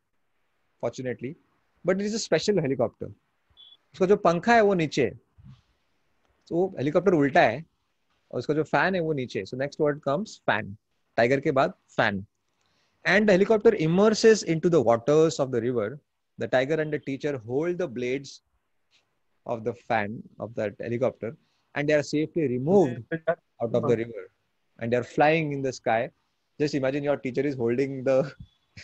[SPEAKER 7] fortunately, but it is a special helicopter. उसका जो पंखा है वो नीचे है. तो helicopter उल्टा है और उसका जो फैन है वो नीचे. So next word comes fan. Tiger के बाद fan. And the helicopter immerses into the waters of the river. The tiger and the teacher hold the blades of the fan of that helicopter, and they are safely removed out of the river, and they are flying in the sky. Just imagine your teacher is holding the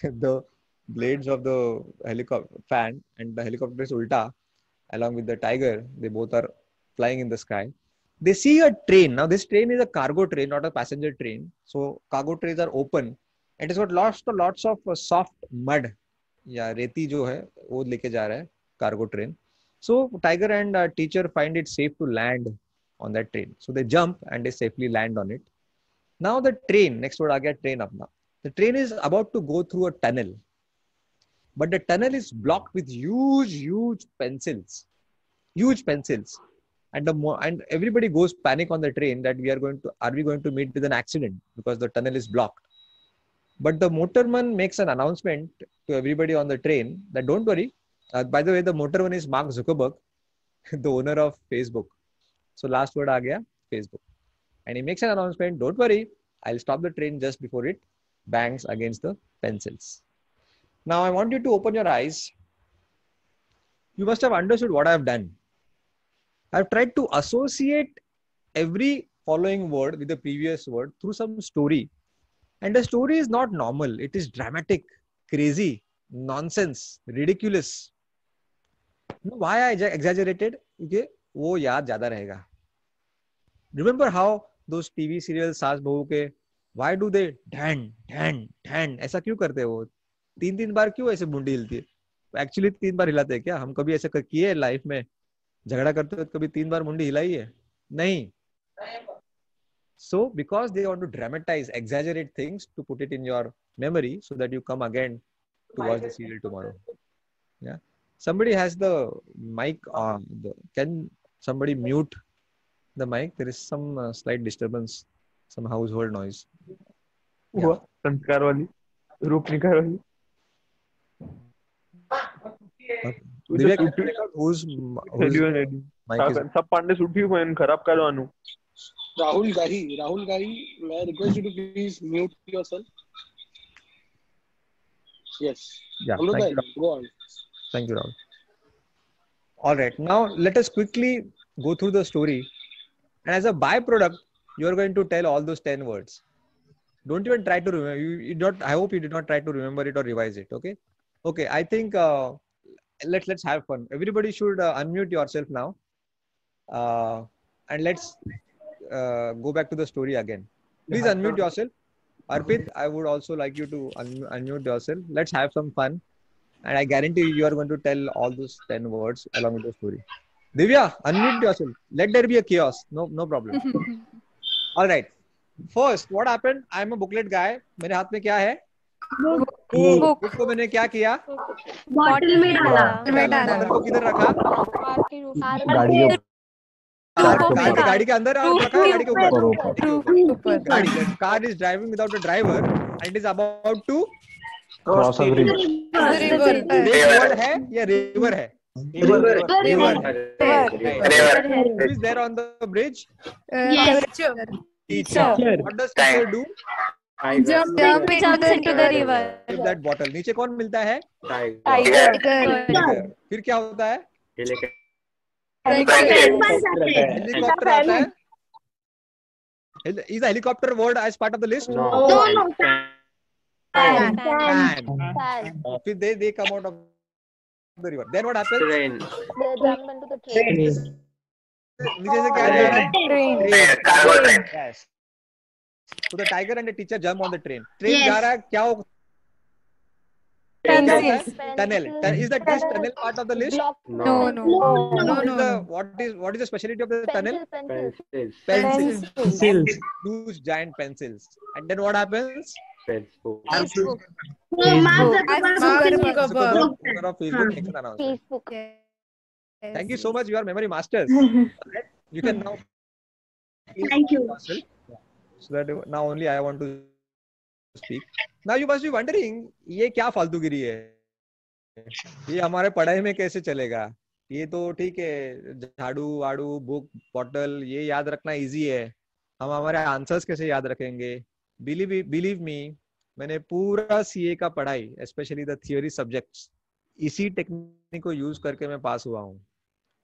[SPEAKER 7] the blades of the helicopter fan, and the helicopter is ulta along with the tiger. They both are flying in the sky. They see a train. Now this train is a cargo train, not a passenger train. So cargo trains are open. It has got lots of soft mud. या रेती जो है वो लेके जा रहा है cargo train. So tiger and teacher find it safe to land on that train. So they jump and they safely land on it. Now the train, next word आ गया train अपना. The train is about to go through a tunnel, but the tunnel is blocked with huge pencils, and everybody goes panic on the train that are we going to meet with an accident because the tunnel is blocked. But the motorman makes an announcement to everybody on the train that don't worry. By the way, the motorman is Mark Zuckerberg, the owner of Facebook. So last word आ गया Facebook, and he makes an announcement. Don't worry, I'll stop the train just before it bangs against the pencils. Now I want you to open your eyes. You must have understood what I have done. I've tried to associate every following word with the previous word through some story. And the story is not normal. It is dramatic, crazy, nonsense, ridiculous. You know why I exaggerated? Okay, वो याद ज़्यादा रहेगा. Remember how those TV serials सास बहू के why do they dhand ऐसा क्यों करते हैं वो? 3 बार क्यों ऐसे मुंडी हिलती है? Actually 3 बार हिलाते हैं क्या? हम कभी ऐसा किए लाइफ में? झगड़ा करते हुए कभी 3 बार मुंडी हिलाई है? नहीं. So because they want to dramatize, exaggerate things to put it in your memory so that you come again to watch the serial tomorrow. Yeah. Somebody has the mic on. Can somebody mute the mic? There is some slight disturbance, some household noise.
[SPEAKER 8] Yeah. संस्कार वाली, रूपनिकार वाली.
[SPEAKER 7] Whose mic is?
[SPEAKER 8] सब पांडे सुठी हुए खराब करवानू.
[SPEAKER 3] Rahul Gahi, may I request you to please mute yourself? Yes.
[SPEAKER 7] Yeah.
[SPEAKER 3] Thank you, go on.
[SPEAKER 7] Thank you, Rahul. All right. Now let us quickly go through the story. And as a byproduct, you are going to tell all those 10 words. Don't even try to remember. I hope you did not try to remember it or revise it. Okay. Okay. I think let's have fun. Everybody should unmute yourself now. And let's go back to the story again. Please unmute yourself. Arpit, I would also like you to unmute yourself. Let's have some fun. And I guarantee you are going to tell all those 10 words along with the story. Divya, unmute yourself. Let there be a chaos. No problem. All right. First, what happened? I'm a booklet guy. मेरे हाथ में क्या है? Book को मैंने क्या किया?
[SPEAKER 9] Bottle में डाला.
[SPEAKER 7] बॉटल को किधर रखा? गाड़ी के अंदर रखा है, गाड़ी के ऊपर. Car is driving without a driver and it is about to
[SPEAKER 8] cross a bridge.
[SPEAKER 7] River है या river है? River. Who is there on the bridge? Teacher. What does teacher do?
[SPEAKER 9] Jump into the river.
[SPEAKER 7] With that bottle. नीचे कौन मिलता है?
[SPEAKER 9] Tiger.
[SPEAKER 7] फिर क्या होता है?
[SPEAKER 9] Helicopter
[SPEAKER 7] आता है. Is a helicopter word as part of the list?
[SPEAKER 9] No. Fan.
[SPEAKER 7] Fan. फिर they come out of the river. Then what happens?
[SPEAKER 10] Train.
[SPEAKER 9] They jump into the train.
[SPEAKER 7] नीचे से क्या जा रहा है?
[SPEAKER 9] Train.
[SPEAKER 7] Train. Yes. So the tiger and the teacher jump on the train. Train जा रहा है, क्या हो?
[SPEAKER 9] Pencils.
[SPEAKER 7] Tunnel. Is that this tunnel part of the list?
[SPEAKER 9] No, no.
[SPEAKER 7] What is the specialty of the tunnel?
[SPEAKER 10] Pencils.
[SPEAKER 7] Pencils. Huge giant pencils. And then what happens?
[SPEAKER 10] Facebook.
[SPEAKER 9] Facebook.
[SPEAKER 7] Owner of Facebook makes an announcement.
[SPEAKER 9] Facebook.
[SPEAKER 7] Thank you so much. You are memory masters. You can now.
[SPEAKER 11] Thank you.
[SPEAKER 7] So that now only I want to speak. Now you must be wondering, ये क्या फालतूगिरी है? ये हमारे पढ़ाई में कैसे चलेगा? ये तो ठीक है, झाड़ू वाड़ू बुक बॉटल ये याद रखना इजी है, हम हमारे आंसर्स कैसे याद रखेंगे? बिलीव मी, मैंने पूरा सीए का पढ़ाई स्पेशली द थियोरी सब्जेक्ट्स इसी टेक्निक को यूज करके मैं पास हुआ हूँ.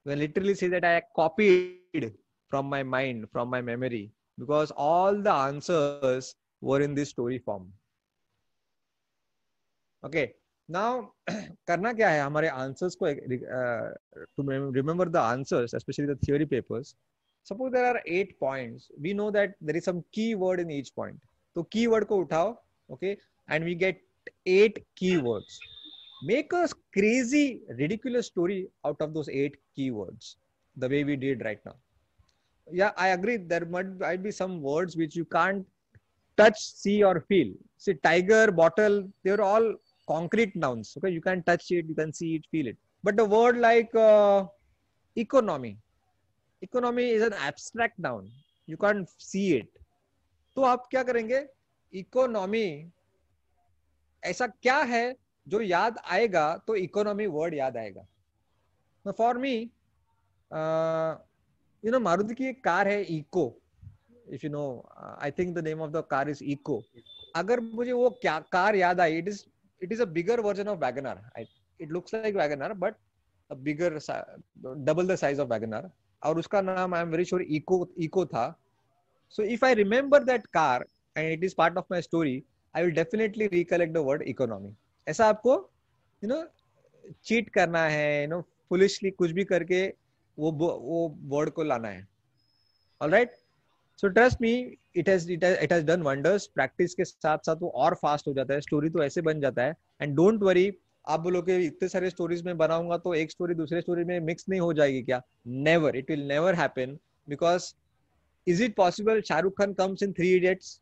[SPEAKER 7] I literally say that I copied from my mind, from my memory, because all the answers were in this story form. Okay, now करना क्या है हमारे आंसर्स को to remember the answers, especially the theory papers. Suppose there are 8 points. We know that there is some keyword in each point. तो keyword को उठाओ, okay, and we get 8 keywords. Make a crazy, ridiculous story out of those 8 keywords, the way we did right now. Yeah, I agree. There might be some words which you can't touch, see, or feel. See, tiger, bottle, they're all concrete nouns. Okay, you can touch it, you can see it, feel it. But the word like economy is an abstract noun. You can't see it. तो आप क्या करेंगे? Economy ऐसा क्या है जो याद आएगा तो इकोनॉमी वर्ड याद आएगा. फॉर मी मारुति की एक कार है Eeco, if you know, I think the name of the car is Eeco. अगर मुझे वो क्या कार याद आई, it is a bigger version of WagonR. It looks like WagonR but a bigger, double the size of WagonR, और उसका नाम I am very sure Eeco था. So if I remember that car and it is part of my story, I will definitely recollect the word economy. ऐसा आपको cheat करना है, foolishly कुछ भी करके वो वर्ड को लाना है. Alright, so trust me, it has done wonders. Practice के साथ साथ वो और फास्ट हो जाता है, स्टोरी तो ऐसे बन जाता है. एंड डोंट वरी, आप बोलोगे इतने सारे स्टोरीज में बनाऊंगा तो एक स्टोरी दूसरे स्टोरी में मिक्स नहीं हो जाएगी क्या? Never, it will never happen. Because is it possible Shahrukh Khan comes in 3 Idiots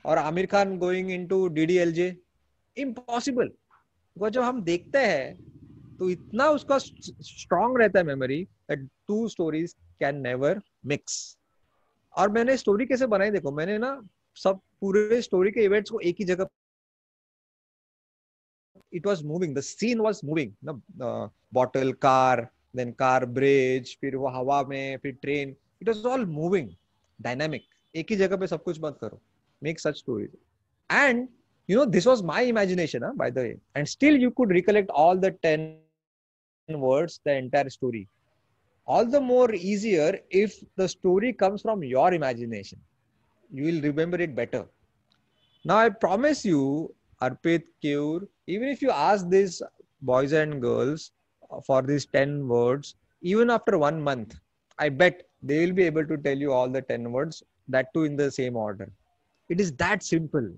[SPEAKER 7] और Aamir Khan going into DDLJ? Impossible. Because जब हम देखते हैं तो इतना उसका स्ट्रॉन्ग रहता है memory that 2 stories can never mix. और मैंने स्टोरी कैसे बनाई देखो, मैंने ना सब पूरे स्टोरी के इवेंट्स को एक ही जगह, it was moving, the scene was moving ना, bottle, car, then car, bridge, फिर वो हवा में, फिर train, it was all moving, dynamic. एक ही जगह पे सब कुछ मत करो. Make such stories. And this was my imagination, by the way, and still you could recollect all the 10 words, the entire story. All the more easier if the story comes from your imagination. You will remember it better. Now I promise you, Arpit, Keur, even if you ask these boys and girls for these 10 words, even after 1 month, I bet they will be able to tell you all the 10 words, that too in the same order. It is that simple.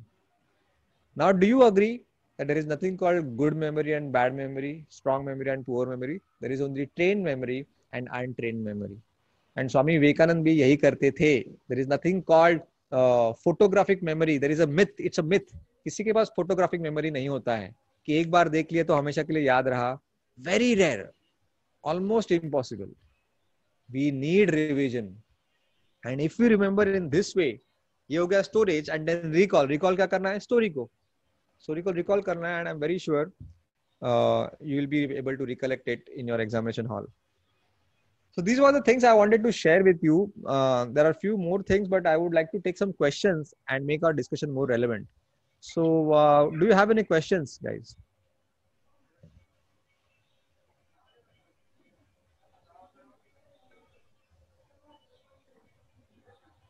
[SPEAKER 7] Now, do you agree that there is nothing called good memory and bad memory, strong memory and poor memory? There is only trained memory and untrained memory. And Swami Vivekanand bhi yahi karte the. There is nothing called photographic memory. There is a myth. It's a myth. किसी के पास photographic memory नहीं होता है कि एक बार देख लिया तो हमेशा के लिए याद रहा. Very rare. Almost impossible. We need revision. And if we remember in this way, ये हो गया storage and then recall. Recall क्या करना है? Story को. Story को recall करना है, and I'm very sure you will be able to recollect it in your examination hall. So these were the things I wanted to share with you. There are a few more things, but I would like to take some questions and make our discussion more relevant. So do you have any questions, guys?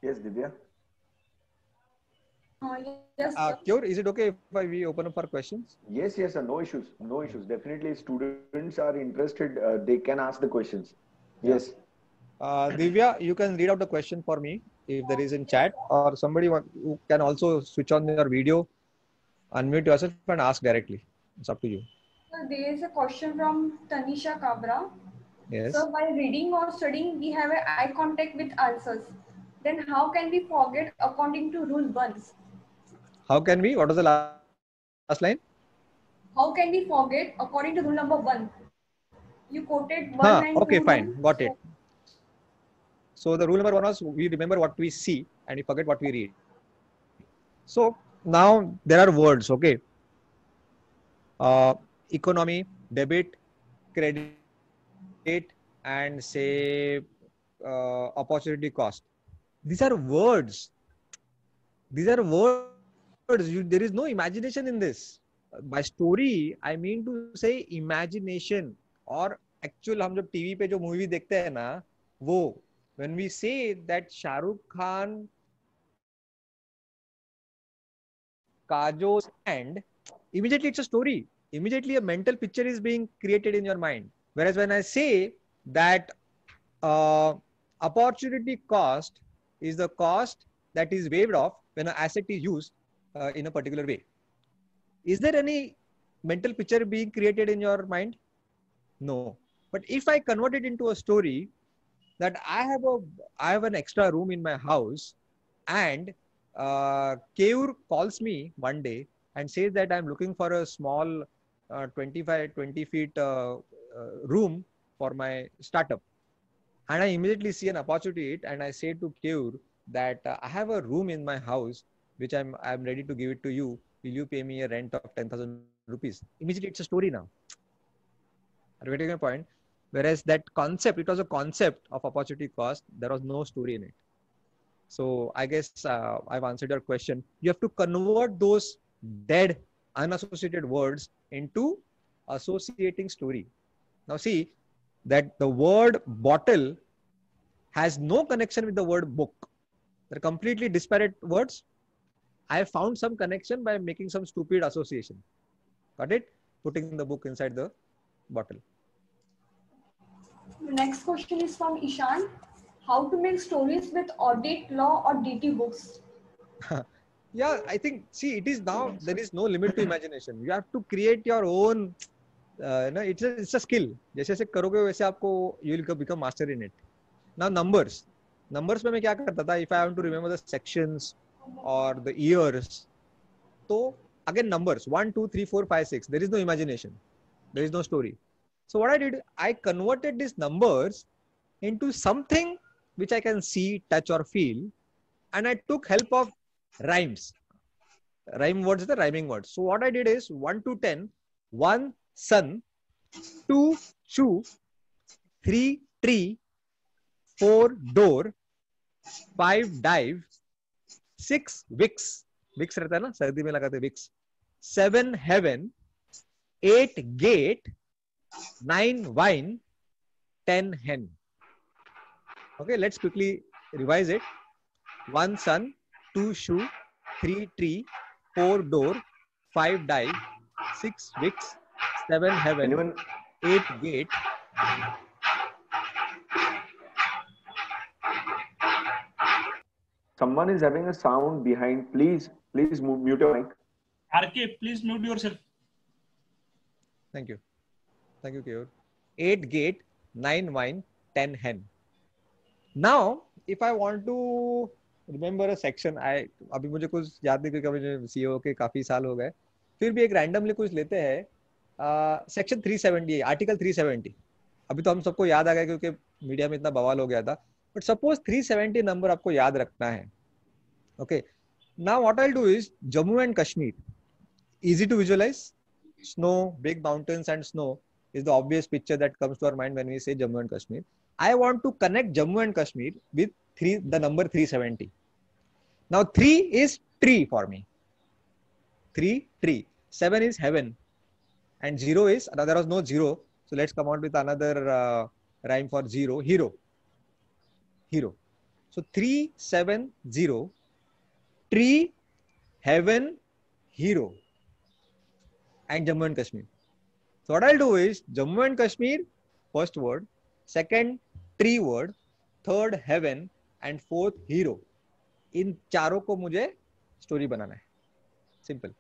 [SPEAKER 2] Yes, Divya.
[SPEAKER 1] Yes, sir.
[SPEAKER 7] Kyor, is it okay if we open up for questions?
[SPEAKER 2] Yes, yes, sir. No issues. No issues. Definitely, students are interested. They can ask the questions.
[SPEAKER 7] Yeah.
[SPEAKER 2] Yes.
[SPEAKER 7] Divya, you can read out the question for me if there is in chat, or somebody who can also switch on your video, unmute yourself and ask directly. It's up to you.
[SPEAKER 1] Sir, there is a question from Tanisha Kabra.
[SPEAKER 7] Yes.
[SPEAKER 1] So while reading or studying, we have an eye contact with answers. Then how can we forget according to rule 1?
[SPEAKER 7] How can we? What was the last line?
[SPEAKER 1] How can we forget according to rule number 1? You quoted 1 and 2.
[SPEAKER 7] Okay, fine.
[SPEAKER 1] rules.
[SPEAKER 7] Got it. So the rule number 1 was we remember what we see and we forget what we read. So now there are words, okay? Economy, debit, credit, and say opportunity cost. These are words. These are words. There is no imagination in this. By story, I mean to say imagination. और actual हम जब TV पे जो movie देखते हैं ना वो when we say that Shahrukh Khan काजो and immediately it's a story. Immediately a mental picture is being created in your mind. Whereas when I say that opportunity cost is the cost that is waived off when an asset is used in a particular way. Is there any mental picture being created in your mind? No. But if I convert it into a story that I have an extra room in my house and Keur calls me one day and says that I'm looking for a small 20 feet room for my startup. And I immediately see an opportunity and I say to Keur that I have a room in my house which I'm ready to give it to you. Will you pay me a rent of 10,000 rupees? Immediately it's a story now. Are you getting my point? Whereas that concept, it was a concept of opportunity cost. There was no story in it. So I guess I've answered your question. You have to convert those dead, unassociated words into associating story. Now see that the word bottle has no connection with the word book. They're completely disparate words. I have found some connection by making some stupid association. Got it? Putting the book inside the bottle.
[SPEAKER 1] The next question is from Ishan. How to make stories with audit, law or DT books?
[SPEAKER 7] Yeah, I think, see, it is now, there is no limit to imagination. You have to create your own, it's a skill. जैसे जैसे करोगे वैसे आपको, you will become master in it. Now numbers में मैं क्या करता था, if I want to remember the sections or the years, so again numbers 1, 2, 3, 4, 5, 6. There is no imagination. There is no story. So what I did, I converted these numbers into something which I can see, touch or feel, and I took help of rhymes. Rhyme words is the rhyming words. So what I did is 1 to 10, 1 sun, 2 shoe, 3 tree, 4 door, 5 dive, 6 wicks. Wicks रहता है ना, सर्दी में लगाते wicks. 7 heaven, 8 gate, 9 wine, 10 hen. Okay, let's quickly revise it. 1 sun, 2 shoe, 3 tree, 4 door, 5 dive, 6 wicks, 7 heaven, 8 gate.
[SPEAKER 2] Someone is having a sound behind. Please mute your mic.
[SPEAKER 5] RK, please mute yourself.
[SPEAKER 7] Thank you. Thank you, Keyur. 8 gate, 9 wine, 10 hen. Now, if I want to remember a section, अभी मुझे कुछ याद नहीं क्योंकि मुझे CEO के काफी साल हो गए. फिर भी एक randomly कुछ लेते हैं. Section 370, Article 370. अभी तो हम सबको याद आ गया क्योंकि मीडिया में इतना बवाल हो गया था. But suppose 370 number आपको याद रखना है. Okay. Now what I'll do is Jammu and Kashmir. Easy to visualize. Snow, big mountains and snow is the obvious picture that comes to our mind when we say Jammu and Kashmir. I want to connect Jammu and Kashmir with the number 370. Now 3 is tree for me. 3 tree. 7 is heaven. And 0 is, there was no 0. So let's come out with another rhyme for 0. Hero. Hero. So 370. Tree heaven, hero, and Jammu and Kashmir. So what I'll do is Jammu and Kashmir, first word, second tree word, third heaven, and fourth hero. इन चारों को मुझे story बनाना है. Simple.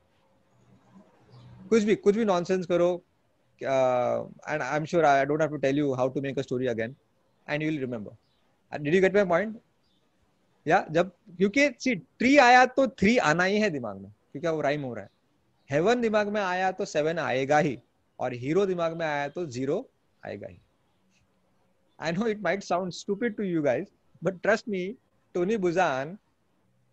[SPEAKER 7] कुछ भी nonsense करो. And I'm sure I don't have to tell you how to make a story again, and you will remember. Did you get my point? Yeah, जब क्योंकि see tree आया तो 3 आना ही है दिमाग में क्योंकि वो राइम हो रहा है. हेवन दिमाग में आया तो 7 आएगा ही और हीरो दिमाग में आया तो 0 आएगा ही. I know it might sound stupid to you guys, but trust me, Tony Buzan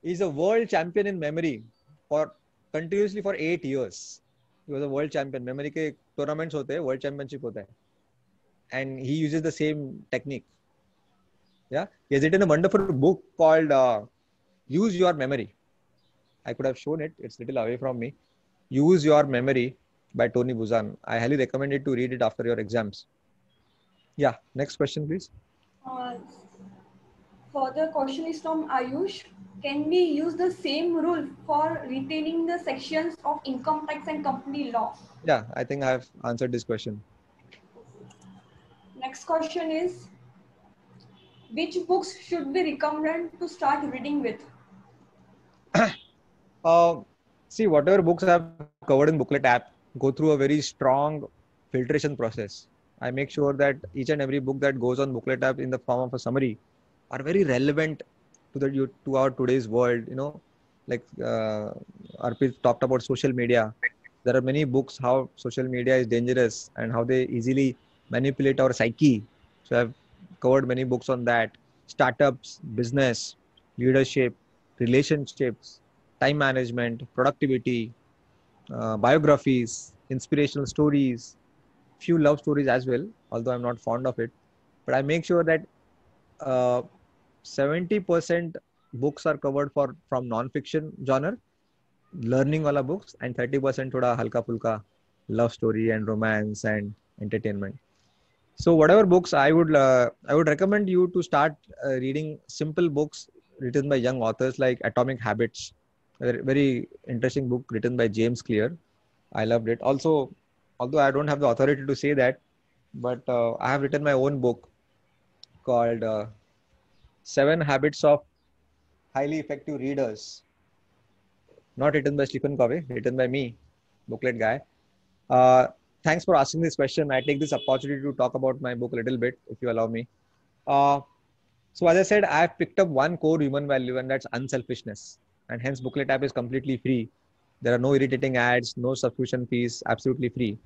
[SPEAKER 7] is a world champion in memory for continuously for 8 years. He was a world champion. Memory के tournaments होते हैं, world championship होता है, and he uses the same technique. Yeah, he has written a wonderful book called Use Your Memory. I could have shown it. It's a little away from me. Use Your Memory by Tony Buzan. I highly recommend it to read it after your exams. Yeah, next question, please.
[SPEAKER 1] Further question is from Ayush. Can we use the same rule for retaining the sections of income tax and company law?
[SPEAKER 7] Yeah, I think I have answered this question.
[SPEAKER 1] Next question is, which books should we recommend to start reading with?
[SPEAKER 7] See, whatever books I have covered in Booklet app go through a very strong filtration process. I make sure that each and every book that goes on Booklet app in the form of a summary are very relevant to our today's world. You know, like Arpit talked about social media. There are many books how social media is dangerous and how they easily manipulate our psyche. So I've covered many books on that. Startups, business, leadership, relationships, time management, productivity, biographies, inspirational stories, few love stories as well, although I'm not fond of it. But I make sure that 70% books are covered from non-fiction genre, learning wala books, and 30% thoda halka pulka love story and romance and entertainment. So whatever books I would recommend you to start reading simple books written by young authors like Atomic Habits, a very interesting book written by James Clear. I loved it. Also, although I don't have the authority to say that, but I have written my own book called 7 Habits of Highly Effective Readers. Not written by Stephen Covey, written by me, booklet guy. Thanks for asking this question. I take this opportunity to talk about my book a little bit, if you allow me. So as I said, I have picked up one core human value, and that's unselfishness. And hence Booklet app is completely free. There are no irritating ads, no subscription fees, absolutely free.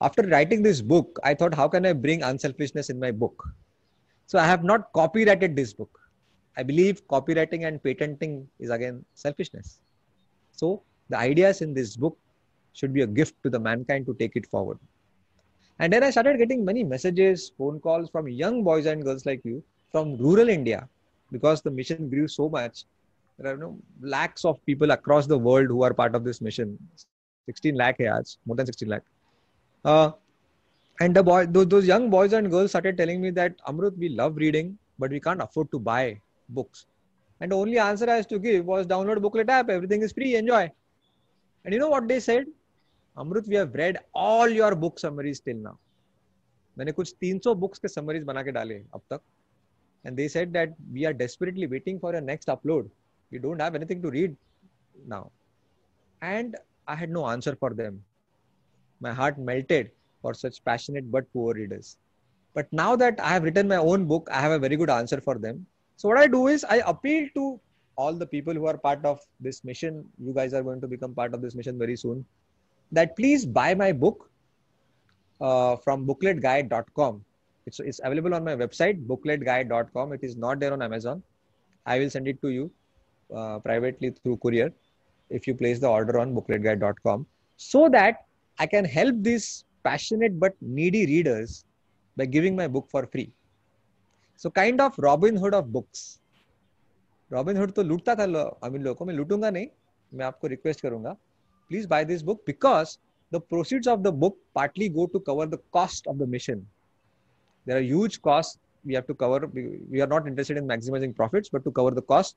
[SPEAKER 7] After writing this book, I thought, how can I bring unselfishness in my book? So I have not copyrighted this book. I believe copywriting and patenting is again selfishness. So the ideas in this book should be a gift to the mankind to take it forward. And then I started getting many messages, phone calls from young boys and girls like you from rural India, because the mission grew so much. There are lakhs of people across the world who are part of this mission. 16 lakh hai aaj, more than 16 lakh. And those young boys and girls started telling me that, Amrut, we love reading, but we can't afford to buy books. And the only answer I had to give was download Booklet app. Everything is free. Enjoy. And you know what they said? Amrut, we have read all your book summaries till now. मैंने कुछ 300 books के summaries बना के डाले अब तक. And they said that we are desperately waiting for your next upload. We don't have anything to read now. And I had no answer for them. My heart melted for such passionate but poor readers. But now that I have written my own book, I have a very good answer for them. So what I do is I appeal to all the people who are part of this mission. You guys are going to become part of this mission very soon. That please buy my book from bookletguide.com. It's available on my website, bookletguide.com. It is not there on Amazon. I will send it to you privately through courier if you place the order on bookletguide.com, so that I can help these passionate but needy readers by giving my book for free. So kind of Robin Hood of books. Robin Hood तो लूटता था अमीर लोगों को, मैं लूटूंगा नहीं. मैं आपको रिक्वेस्ट करूंगा, please buy this book, because the proceeds of the book partly go to cover the cost of the mission. There are huge costs we have to cover. We are not interested in maximizing profits, but to cover the cost,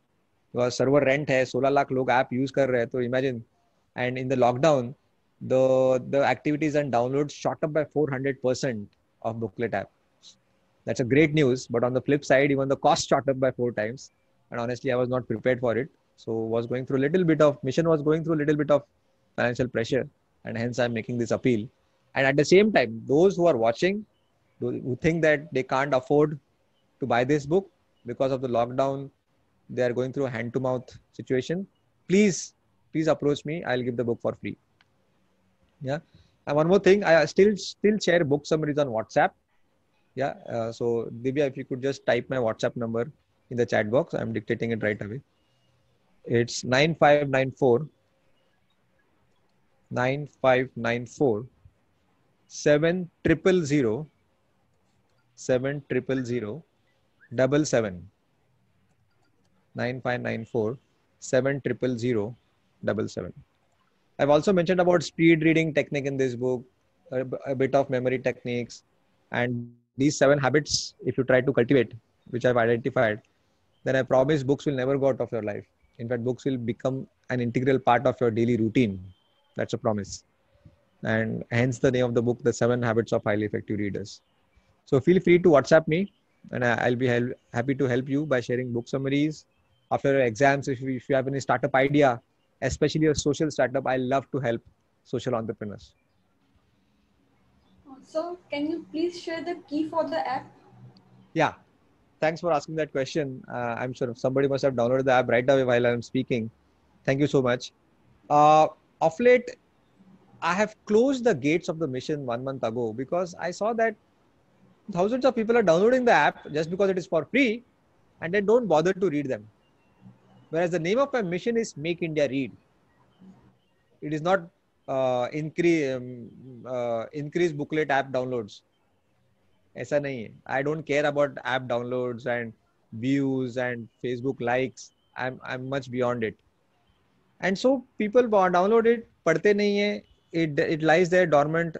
[SPEAKER 7] because server rent है, 16 लाख लोग app use कर रहे हैं, तो imagine. And in the lockdown, the activities and downloads shot up by 400% of booklet app. That's a great news. But on the flip side, even the cost shot up by 4 times. And honestly, I was not prepared for it. So was going through a little bit of financial pressure. And hence I'm making this appeal. And at the same time, those who are watching, who think that they can't afford to buy this book because of the lockdown, they are going through a hand to mouth situation. Please approach me. I'll give the book for free. Yeah. And one more thing, I still share book summaries on WhatsApp. Yeah. So Divya, if you could just type my WhatsApp number in the chat box, I'm dictating it right away. It's 9594 700 700 77. 9594 700 77. I've also mentioned about speed reading technique in this book, a bit of memory techniques, and these 7 habits, if you try to cultivate, which I've identified, then I promise books will never go out of your life. In fact, books will become an integral part of your daily routine. That's a promise. And hence the name of the book, The 7 Habits of Highly Effective Readers. So feel free to WhatsApp me, and I'll be happy to help you by sharing book summaries. After your exams, if you have any startup idea, especially a social startup, I love to help social entrepreneurs.
[SPEAKER 1] So can you please share the key for the app?
[SPEAKER 7] Yeah, thanks for asking that question. I'm sure somebody must have downloaded the app right away while I'm speaking. Thank you so much. Of late, I have closed the gates of the mission 1 month ago because I saw that thousands of people are downloading the app just because it is for free and they don't bother to read them. Whereas the name of my mission is Make India Read. It is not increase booklet app downloads. ऐसा नहीं है. I don't care about app downloads and views and Facebook likes. I'm much beyond it. And so people download it, पढ़ते नहीं है. It lies there dormant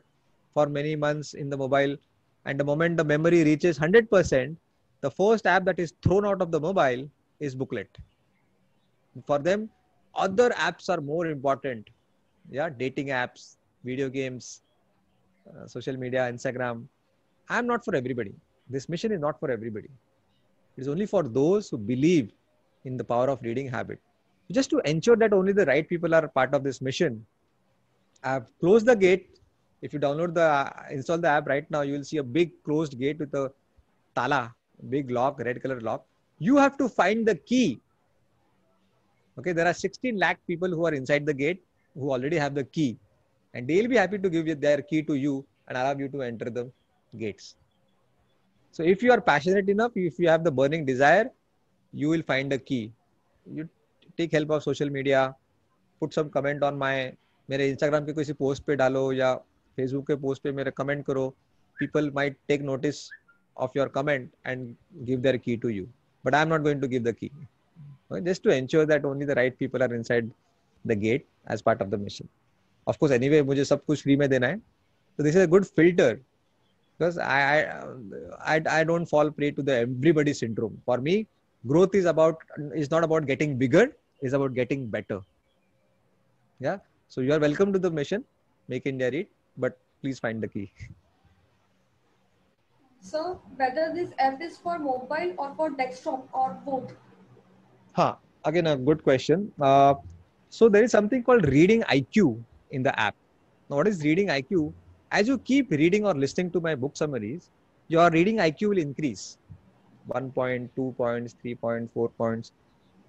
[SPEAKER 7] for many months in the mobile. And the moment the memory reaches 100%, the first app that is thrown out of the mobile is booklet. For them, other apps are more important. Yeah, dating apps, video games, social media, Instagram. I'm not for everybody. This mission is not for everybody. It is only for those who believe in the power of reading habit. Just to ensure that only the right people are part of this mission, I've closed the gate. If you install the app right now, you will see a big closed gate with a tala, big lock, red color lock. You have to find the key. Okay, there are 16 lakh people who are inside the gate who already have the key, and they'll be happy to give their key to you and allow you to enter the gates. So if you are passionate enough, if you have the burning desire, you will find the key. You take help of social media, put some comment on मेरे Instagram के किसी post पे डालो या Facebook के post पे मेरे comment करो. People might take notice of your comment and give their key to you. But I'm not going to give the key. Just to ensure that only the right people are inside the gate as part of the mission. Of course, anyway, मुझे सब कुछ free में देना है. So this is a good filter because I don't fall prey to the everybody syndrome. For me, growth is not about getting bigger, it's about getting better. Yeah. So you are welcome to the mission, Make India Read, but please find the key.
[SPEAKER 1] So whether this app is for mobile or for desktop or both?
[SPEAKER 7] Again, a good question. So there is something called Reading IQ in the app. Now, what is Reading IQ? As you keep reading or listening to my book summaries, your Reading IQ will increase. 1 point, 2 points, 3 points, 4 points.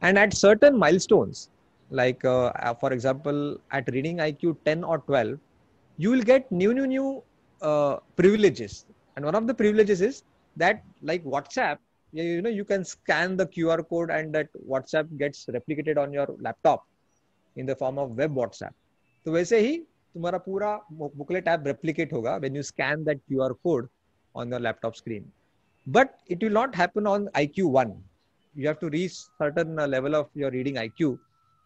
[SPEAKER 7] And at certain milestones, like for example, at Reading IQ 10 or 12, you will get new privileges. And one of the privileges is that, like WhatsApp, you can scan the QR code and that WhatsApp gets replicated on your laptop in the form of web WhatsApp. तो वैसे ही तुम्हारा पूरा booklet app replicate होगा when you scan that QR code on your laptop screen. But it will not happen on IQ 1. You have to reach certain level of your reading IQ,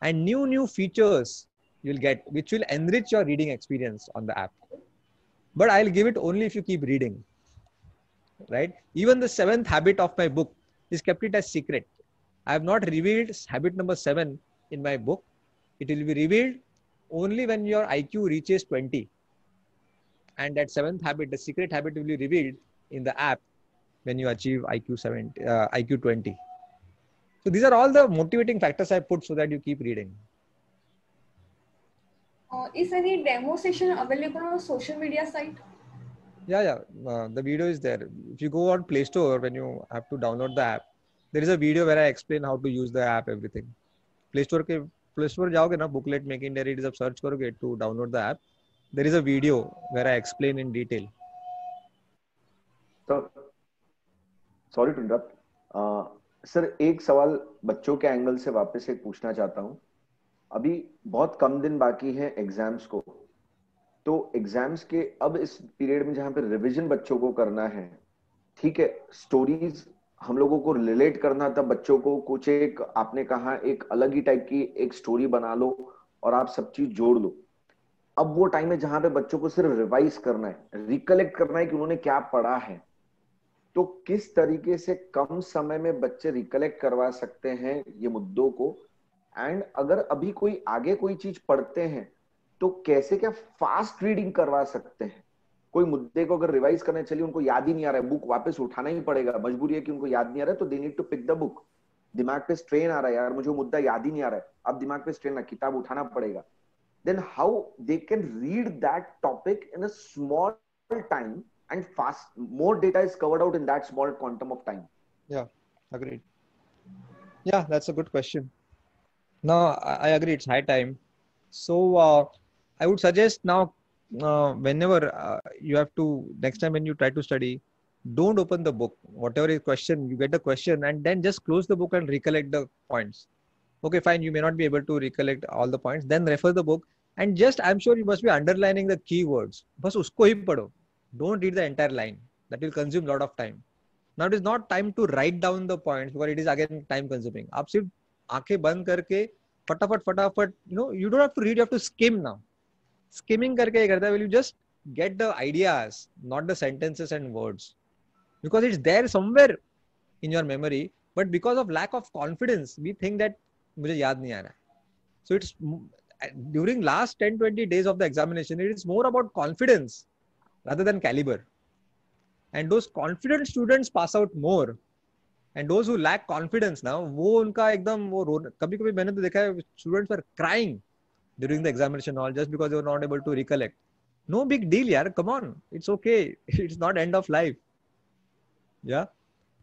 [SPEAKER 7] and new features you'll get, which will enrich your reading experience on the app. But I'll give it only if you keep reading. Right? Even the 7th habit of my book is kept it as secret. I have not revealed habit number 7 in my book. It will be revealed only when your IQ reaches 20. And that 7th habit, the secret habit, will be revealed in the app when you achieve IQ 20. So these are all the motivating factors I put so that you keep reading.
[SPEAKER 1] Is any demo session available on social media site?
[SPEAKER 7] Yeah. The video is there. If you go on Play Store, when you have to download the app, there is a video where I explain how to use the app, everything. Play Store जाओगे ना, booklet Make India Read, जब search करोगे to download the app, there is a video where I explain in detail.
[SPEAKER 2] So, sorry to interrupt. Sir एक सवाल बच्चों के angle से वापस एक पूछना चाहता हूँ. अभी बहुत कम दिन बाकी हैं एग्जाम्स को, तो एग्जाम्स के अब इस पीरियड में जहाँ पे रिवीजन बच्चों को करना है, ठीक है, स्टोरीज हम लोगों को रिलेट करना था बच्चों को, कुछ एक आपने कहा एक अलग ही टाइप की एक स्टोरी बना लो और आप सब चीज जोड़ लो. अब वो टाइम है जहां पे बच्चों को सिर्फ रिवाइज करना है, रिकलेक्ट करना है कि उन्होंने क्या पढ़ा है. तो किस तरीके से कम समय में बच्चे रिकलेक्ट करवा सकते हैं ये मुद्दों को, एंड अगर अभी कोई आगे कोई चीज पढ़ते हैं तो कैसे क्या फास्ट रीडिंग करवा सकते हैं. कोई मुद्दे को अगर रिवाइज करने चलिए, उनको याद ही नहीं आ रहा है, बुक वापस उठाना ही पड़ेगा, मजबूरी है कि उनको याद नहीं आ रहा है, तो they need to pick the book. दिमाग पे स्ट्रेन आ रहा है, यार मुझे वो मुद्दा याद ही नहीं आ रहा है, अब दिमाग पे स्ट्रेन, किताब उठाना पड़ेगा. Then how they can read that topic in a small time and fast, more data is covered out in that small quantum of time.
[SPEAKER 7] Yeah, agreed. Yeah, that's a good question. No, I agree, it's high time. So I would suggest now, whenever you have to, next time when you try to study, don't open the book. Whatever is question, you get the question and then just close the book and recollect the points. Okay, fine, you may not be able to recollect all the points, then refer the book and just, I'm sure you must be underlining the keywords. Bas usko hi padho. Don't read the entire line. That will consume a lot of time. Now it is not time to write down the points because it is again time consuming. आप सिर्फ आंखें बंद करके फटाफट, you don't have to read, you have to skim now. Skimming करके ये करता है, will you just get the ideas, not the sentences and words, because it's there somewhere in your memory, but because of lack of confidence we think that मुझे याद नहीं आ रहा. So it's during last 10-20 days of the examination, it is more about confidence rather than caliber, and those confident students pass out more, and those who lack confidence now, वो उनका एकदम वो कभी-कभी मैंने तो देखा है students were crying during the examination hall just because they were not able to recollect. No big deal yaar, come on, it's okay, it's not end of life. Yeah,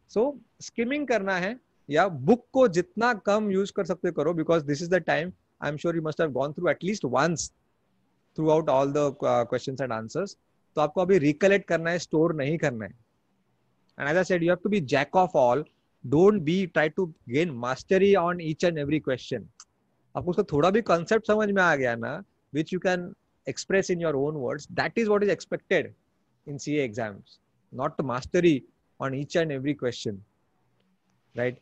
[SPEAKER 7] so skimming करना है या book को जितना कम use कर सकते करो, because this is the time, I'm sure you must have gone through at least once throughout all the questions and answers. तो आपको अभी recollect करना है, store नहीं करना है. And as I said, you have to be jack of all. Don't try to gain mastery on each and every question. आपको उसका थोड़ा भी concept समझ में आ गया ना, which you can express in your own words, that is what is expected in CA exams, not the mastery on each and every question, right?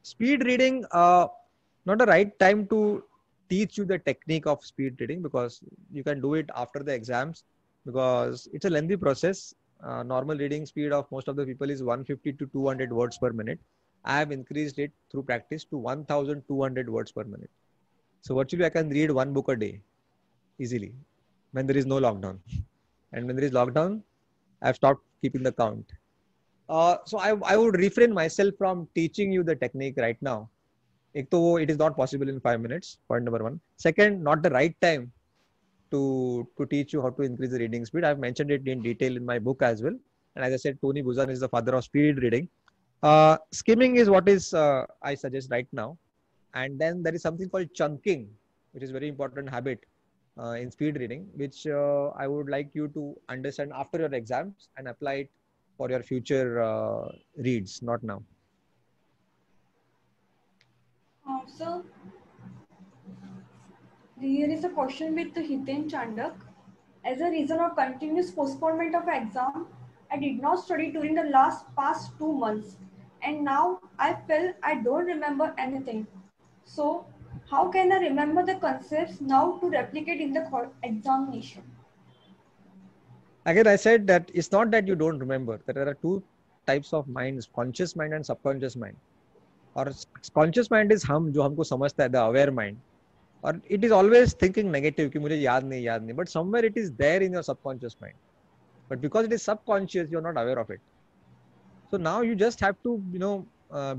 [SPEAKER 7] Speed reading, not the right time to teach you the technique of speed reading, because you can do it after the exams, because it's a lengthy process. Normal reading speed of most of the people is 150 to 200 words per minute. I have increased it through practice to 1200 words per minute. So virtually I can read one book a day easily when there is no lockdown. And when there is lockdown, I've stopped keeping the count. So I would refrain myself from teaching you the technique right now. It is not possible in 5 minutes, point number one. Second, not the right time to teach you how to increase the reading speed. I've mentioned it in detail in my book as well. And as I said, Tony Buzan is the father of speed reading. Skimming is what is I suggest right now. And then there is something called chunking, which is very important habit in speed reading, which I would like you to understand after your exams and apply it for your future reads, not now.
[SPEAKER 1] So here is a question with Hiten Chandak. As a reason of continuous postponement of exam, I did not study during the past 2 months, and now I feel I don't remember anything. So how can I remember the concepts now to replicate in the examination?
[SPEAKER 7] Again, I said that it's not that you don't remember, that there are two types of minds, conscious mind and subconscious mind. और conscious mind is हम जो हमको समझता है, the aware mind. और it is always thinking negative कि मुझे याद नहीं, but somewhere it is there in your subconscious mind. But because it is subconscious, you are not aware of it. So now you just have to,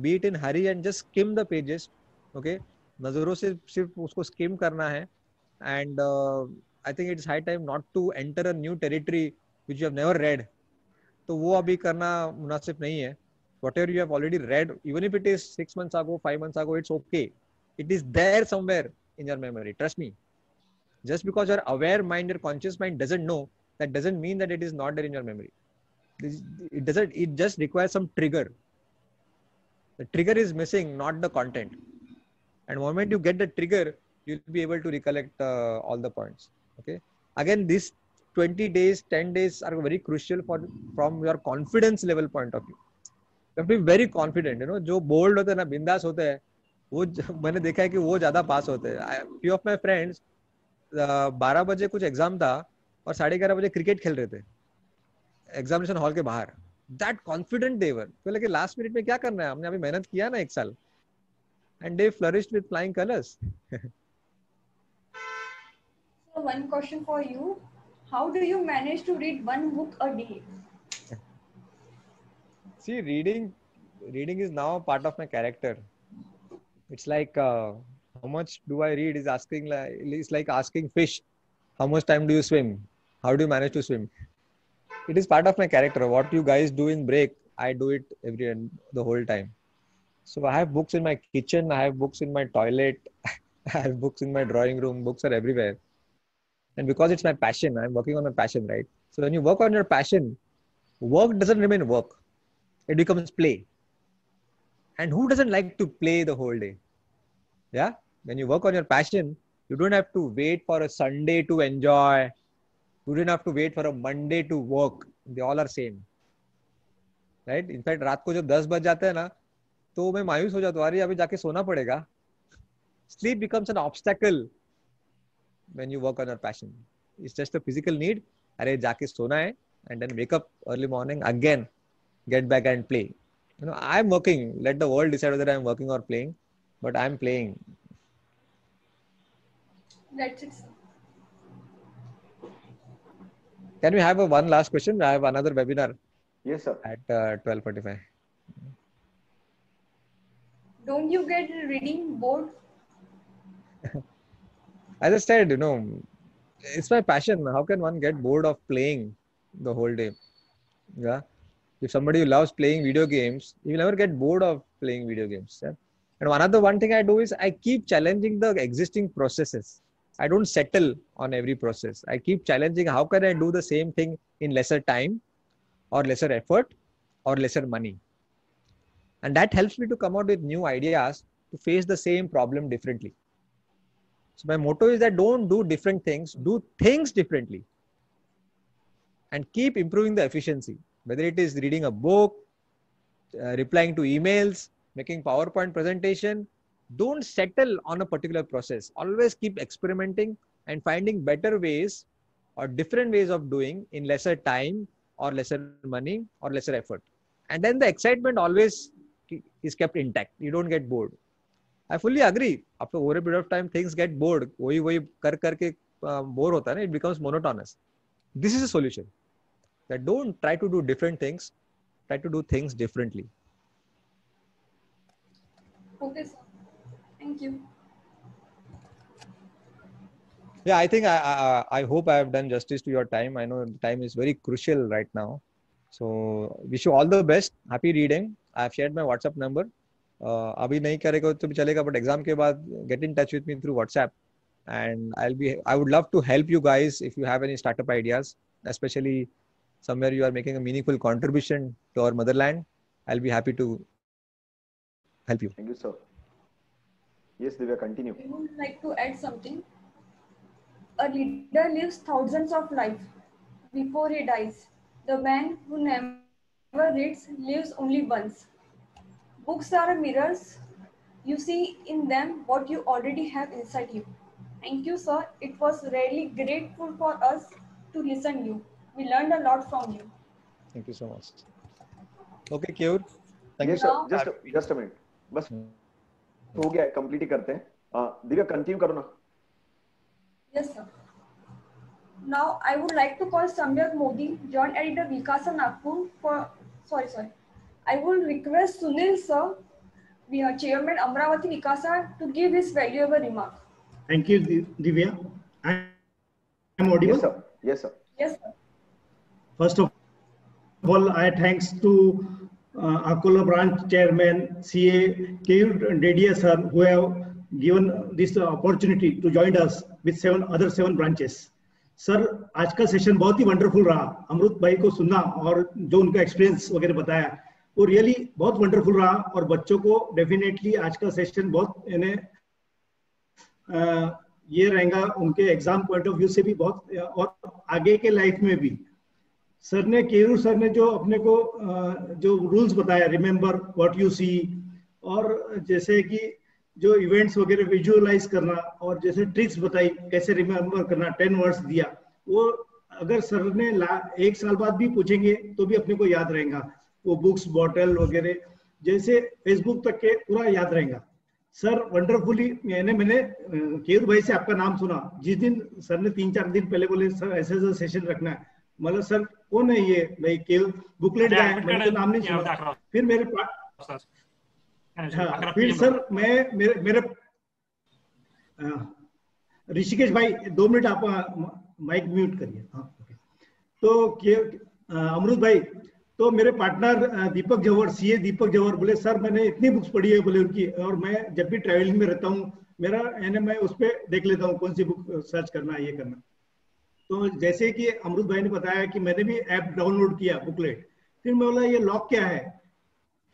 [SPEAKER 7] be it in hurry and just skim the pages. Okay, नजरों से सिर्फ उसको skim करना है. And I think it's high time not to enter a new territory which you have never read. तो वो अभी करना मुनासिब नहीं है. Whatever you have already read, even if it is 6 months ago, 5 months ago, it's okay. It is there somewhere in your memory. Trust me. Just because your aware mind, your conscious mind doesn't know, that doesn't mean that it is not there in your memory. It doesn't. It just requires some trigger. The trigger is missing, not the content. And the moment you get the trigger, you'll be able to recollect all the points. Okay. Again, these 20 days, 10 days are very crucial from your confidence level point of view. You have to be very confident. जो bold होते हैं ना, बिंदास होते हैं, वो मैंने देखा है कि वो ज्यादा पास होते हैं. Few of my friends 12 बजे कुछ एग्जाम था और 11:30 बजे क्रिकेट खेल रहे थे एग्जामिनेशन हॉल के बाहर. That confident they were. तो लगे लास्ट मिनट में क्या करना है, हमने अभी मेहनत किया ना 1 साल. And they flourished with flying colors.
[SPEAKER 1] So one question for you. How do you manage to read one book a day?
[SPEAKER 7] See, reading is now part of my character. It's like how much do I read is asking, it's like asking fish, how much time do you swim? How do you manage to swim? It is part of my character. What you guys do in break, I do it the whole time. So I have books in my kitchen, I have books in my toilet, I have books in my drawing room, books are everywhere. And because it's my passion, I'm working on my passion, right? So when you work on your passion, work doesn't remain work. It becomes play. And who doesn't like to play the whole day? Yeah? When you work on your passion, you don't have to wait for a Sunday to enjoy. You don't have to wait for a Monday to work. They all are same. Right? In fact, रात को जब 10 बज जाते हैं ना, तो मैं मायूस हो जाता हूँ, अरे अभी जाके सोना पड़ेगा. Sleep becomes an obstacle when you work on your passion. It's just a physical need. अरे जाके सोना है, and then wake up early morning again, get back and play. I'm working. Let the world decide whether I'm working or playing, but I'm playing.
[SPEAKER 1] That's it, sir.
[SPEAKER 7] Can we have one last question? I have another webinar.
[SPEAKER 2] Yes, sir.
[SPEAKER 7] At 12:45.
[SPEAKER 1] Don't you get reading bored?
[SPEAKER 7] As I said, it's my passion. How can one get bored of playing the whole day? Yeah. If somebody who loves playing video games, he will never get bored of playing video games. Yeah? And one thing I do is I keep challenging the existing processes. I don't settle on every process. I keep challenging how can I do the same thing in lesser time or lesser effort or lesser money. And that helps me to come out with new ideas to face the same problem differently. So my motto is that don't do different things, do things differently. And keep improving the efficiency. Whether it is reading a book, replying to emails, making PowerPoint presentation, don't settle on a particular process. Always keep experimenting and finding better ways or different ways of doing in lesser time or lesser money or lesser effort. And then the excitement always is kept intact. You don't get bored. I fully agree. After over a period of time, things get bored. वही करके bore होता है ना. It becomes monotonous. This is a solution. That don't try to do different things. Try to do things differently.
[SPEAKER 1] Okay, sir. Thank you.
[SPEAKER 7] Yeah, I think I hope I have done justice to your time. I know time is very crucial right now. So wish you all the best. Happy reading. I have shared my WhatsApp number. अभी नहीं करेगा तो भी चलेगा, but exam के बाद get in touch with me through WhatsApp, and I would love to help you guys if you have any startup ideas, especially somewhere you are making a meaningful contribution to our motherland. I'll be happy to help you.
[SPEAKER 2] Thank you, sir. Yes, Divya, continue.
[SPEAKER 1] I would like to add something. A leader lives thousands of lives before he dies. The man who never reads lives only once. Books are mirrors. You see in them what you already have inside you. Thank you, sir. It was really grateful for us to listen to you. We learned a lot from you.
[SPEAKER 7] Thank you so much. Okay, Keyur.
[SPEAKER 2] Yes, sir. Just a minute. बस हो गया, complete ही करते हैं. Divya continue करो ना.
[SPEAKER 1] Yes, sir. Now I would like to call Samyak Modi, Joint Editor Vikasa Nagpur for. Sorry. I will request Sunil sir, Chairman Amravati Vikasa, to give his valuable remark.
[SPEAKER 10] Thank you, Divya. I am audible.
[SPEAKER 2] Yes, sir. Yes, sir.
[SPEAKER 1] Yes, sir.
[SPEAKER 10] First of all, I thanks to Akola Branch Chairman CA Keyur Dedia sir, who have given this opportunity to join us with 7 branches. Sir, आज का session बहुत ही wonderful रहा. अमृत भाई को सुनना और जो उनका एक्सपीरियंस वगैरह बताया वो रियली बहुत वंडरफुल रहा. और बच्चों को डेफिनेटली आज का सेशन बहुत ये रहेगा उनके एग्जाम पॉइंट ऑफ व्यू से भी बहुत, और आगे के लाइफ में भी. सर ने, केरू सर ने जो अपने को जो रूल्स बताया, रिमेंबर व्हाट यू सी, और जैसे कि जो इवेंट्स वगैरह विजुअलाइज करना, और जैसे ट्रिक्स बताई कैसे रिमेंबर करना, 10 वर्ड्स दिया, वो अगर सर ने 1 साल बाद भी पूछेंगे तो भी अपने को याद रहेगा. वो बुक्स, बॉटल वगैरह जैसे फेसबुक तक के पूरा याद रहेगा. सर वंडरफुली मैंने केरू भाई से आपका नाम सुना. जिस दिन सर ने 3-4 दिन पहले बोले सर ऐसे सेशन रखना है, मतलब सर कौन है ये भाई, केरू बुकलेट का है, मैंने तो नाम नहीं सुना. फिर मेरे फिर सर मैं मेरे ऋषिकेश भाई 2 मिनट आप माइक म्यूट करिए. हाँ, तो अमृत भाई, तो मेरे पार्टनर दीपक जवर, सीए दीपक जवर बोले सर मैंने इतनी बुक्स पढ़ी है बोले उनकी, और मैं जब भी ट्रैवलिंग में रहता हूँ मेरा मैं उस पर देख लेता हूँ कौन सी बुक सर्च करना है, ये करना. तो जैसे कि अमृत भाई ने बताया कि मैंने भी ऐप डाउनलोड किया बुकलेट. फिर मैं बोला ये लॉक क्या है,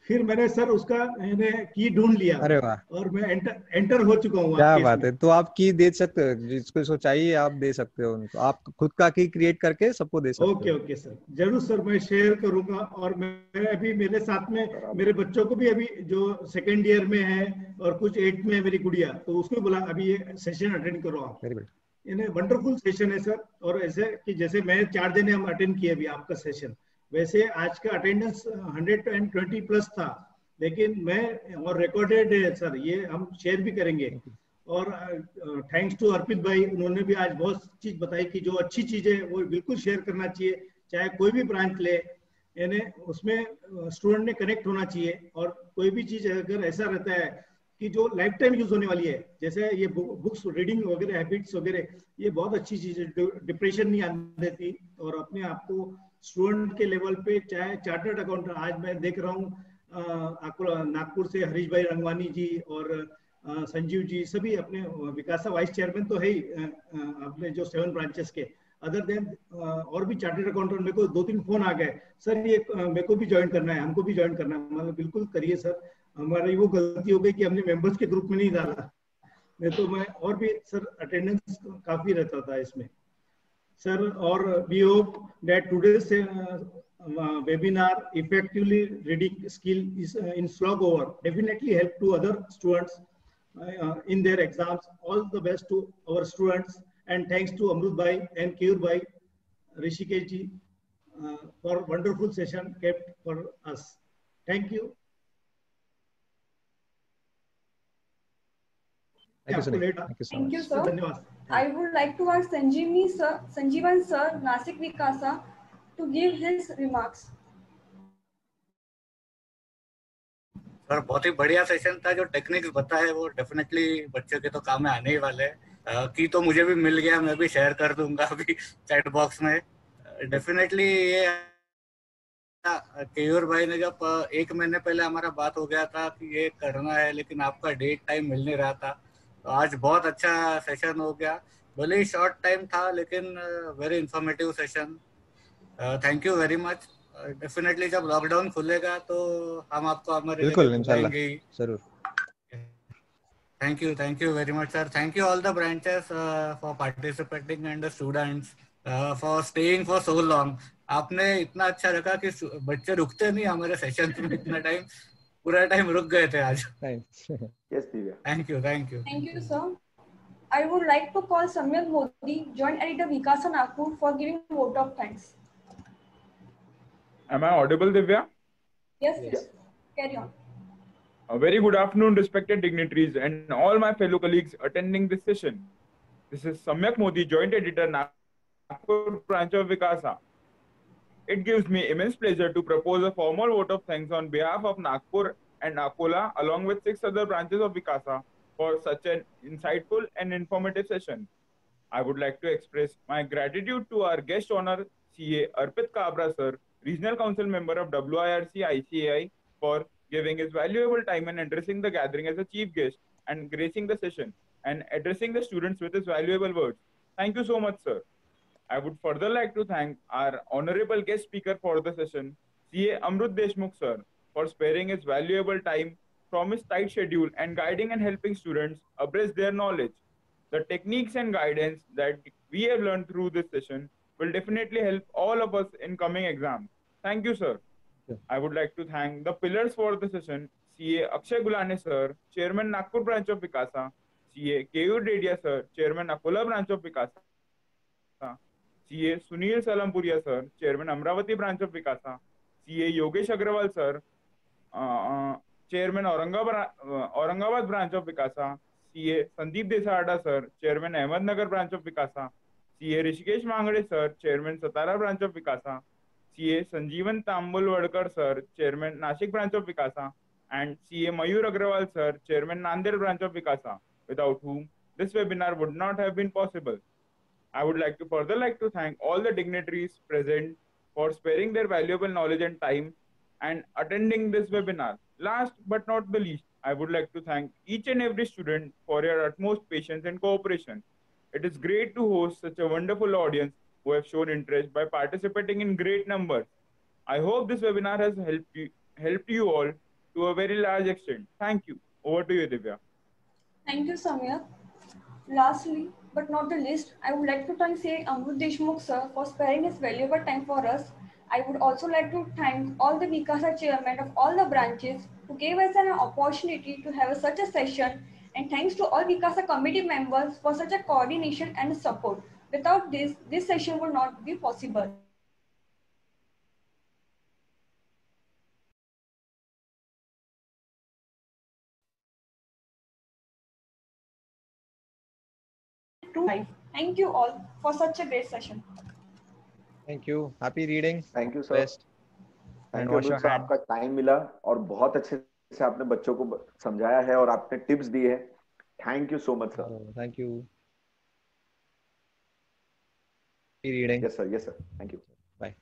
[SPEAKER 10] फिर मैंने सर उसका की ढूंढ लिया.
[SPEAKER 7] अरे वाह,
[SPEAKER 10] और मैं एंटर हो चुका हूँ.
[SPEAKER 7] क्या बात है. तो आप की दे सकते हो, जिसको चाहिए आप दे सकते हो उनको. आप खुद का की क्रिएट करके सबको दे सकते हो.
[SPEAKER 10] ओके सर, जरूर सर, मैं शेयर करूंगा. और मैं अभी मेरे साथ में मेरे बच्चों को भी, अभी जो 2nd ईयर में है और कुछ 8th में है मेरी गुड़िया, तो उसको बोला अभी ये सेशन अटेंड करो आप.
[SPEAKER 7] Very good.
[SPEAKER 10] वंडरफुल सेशन है सर. और ऐसे कि जैसे मैं 4 दिन हम अटेंड किए अभी आपका सेशन, वैसे आज का अटेंडेंस 120 प्लस था, लेकिन मैं, और रिकॉर्डेड है सर, ये हम शेयर भी करेंगे. और थैंक्स टू अर्पित भाई, उन्होंने भी आज बहुत चीज बताई कि जो अच्छी चीजें वो बिल्कुल शेयर करना चाहिए, चाहे कोई भी ब्रांच ले, यानी उसमें स्टूडेंट ने कनेक्ट होना चाहिए. और कोई भी चीज अगर ऐसा रहता है कि जो लाइफ टाइम यूज होने वाली है, जैसे ये बुक्स रीडिंग वगैरह, हैबिट्स वगैरह, ये बहुत अच्छी चीज है, डिप्रेशन नहीं आने देती. और अपने आप को स्टूडेंट के लेवल पे, चाहे चार्टर्ड अकाउंटेंट, आज मैं देख रहा हूँ नागपुर से हरीश भाई रंगवानी जी और संजीव जी, सभी अपने विकासा वाइस चेयरमैन तो है ही अपने जो 7 ब्रांचेस के. अदर देन और भी चार्टर्ड अकाउंटेंट, मेरे को 2-3 फोन आ गए, सर ये मेरे को भी ज्वाइन करना है, हमको भी ज्वाइन करना है. मतलब बिल्कुल करिए सर. हमारी वो गलती हो गई कि हमने मेंबर्स के ग्रुप में नहीं डाला, नहीं तो मैं और भी सर अटेंडेंस काफी रहता था इसमें सर. और we hope that today's webinar effectively reading skill is in slog over definitely help to other students in their exams. All the best to our students, and thanks to Amrut bhai and Keyur bhai, Rishikesh ji for wonderful session kept for us. Thank you.
[SPEAKER 1] Thank you sir. I would like to ask Sanjeevan sir, Nasik Vikasa, to give his remarks.
[SPEAKER 12] Sir बहुत ही बढ़िया session था. जो techniques बताए वो definitely बच्चों के तो काम में आने ही वाले हैं. की तो मुझे भी मिल गया, मैं भी शेयर कर दूंगा अभी चैट बॉक्स में. डेफिनेटली ये केयूर भाई ने जब 1 महीने पहले हमारा बात हो गया था कि ये करना है, लेकिन आपका डेट टाइम मिल नहीं रहा था, तो आज बहुत अच्छा सेशन हो गया. भले ही शॉर्ट टाइम था लेकिन very informative session. Thank you very much. Definitely जब लॉकडाउन खुलेगा तो हम आपको हमारे
[SPEAKER 7] बिल्कुल इंशाल्लाह जरूर.
[SPEAKER 12] Thank you very much sir. Thank you all the branches for participating and the students for staying for so long. आपने इतना अच्छा रखा कि बच्चे रुकते नहीं हमारे सेशन में. इतना टाइम, पूरा टाइम रुक गए थे आज. Thank you
[SPEAKER 1] sir. I would like to call Samyak Modi, Joint Editor Vikasa Nagpur, for giving a vote of thanks.
[SPEAKER 8] Am I audible, Divya?
[SPEAKER 1] Yes. Carry on.
[SPEAKER 8] A very good afternoon, respected dignitaries and all my fellow colleagues attending this session. This is Samyak Modi, Joint Editor, Nagpur branch of Vikasa. It gives me immense pleasure to propose a formal vote of thanks on behalf of Nagpur and Akola, along with 6 other branches of Vikasa, for such an insightful and informative session. I would like to express my gratitude to our guest honor, CA Arpit Kabra sir, Regional Council Member of WIRC ICAI, for giving his valuable time and addressing the gathering as a chief guest and gracing the session and addressing the students with his valuable words. Thank you so much, sir. I would further like to thank our honorable guest speaker for the session, CA Amrut Deshmukh sir, for sparing his valuable time from his tight schedule and guiding and helping students abreast their knowledge. The techniques and guidance that we have learned through this session will definitely help all of us in coming exams. Thank you, sir. I would like to thank the pillars for the session, CA Akshay Gulane sir, Chairman Nagpur branch of Vikasa, CA Keyur Dedia sir, Chairman Akola branch of Vikasa, CA Sunil Salampuria sir, Chairman Amravati branch of Vikasa, CA Yogesh Agrawal sir, Chairman Aurangabad branch of Vikasa, CA Sandeep Desarda sir, Chairman Ahmednagar branch of Vikasa, CA Rishikesh Mangade sir, Chairman Satara branch of Vikasa, CA Sanjeevan Tambulwadkar sir, Chairman Nashik branch of Vikasa, and CA Mayur Agrawal sir, Chairman Nanded branch of Vikasa, without whom this webinar would not have been possible. I would like to further thank all the dignitaries present for sparing their valuable knowledge and time and attending this webinar. Last but not the least, I would like to thank each and every student for your utmost patience and cooperation. It is great to host such a wonderful audience who have shown interest by participating in great numbers. I hope this webinar has helped you all to a very large extent. Thank you. Over to you, Divya.
[SPEAKER 1] Thank you, Samyak. Lastly, but not the least, I would like to thank CA Amrut Deshmukh sir for sparing his valuable time for us. I would also like to thank all the Vikasa chairmen of all the branches who gave us an opportunity to have such a session, and thanks to all Vikasa committee members for such a coordination and support. Without this session would not be possible. Thank you all for such a great session.
[SPEAKER 7] Thank you. Happy reading.
[SPEAKER 2] Thank you, sir.
[SPEAKER 7] Best.
[SPEAKER 2] Thank
[SPEAKER 7] And
[SPEAKER 2] you
[SPEAKER 7] wash
[SPEAKER 2] Amrit
[SPEAKER 7] your
[SPEAKER 2] sir,
[SPEAKER 7] hands.
[SPEAKER 2] आपका time मिला और बहुत अच्छे से आपने बच्चों को समझाया है और आपने टिप्स दिए हैं. Thank you so much sir.
[SPEAKER 7] Thank you. Happy reading.
[SPEAKER 2] Yes sir. Yes sir. Thank you.
[SPEAKER 7] Bye.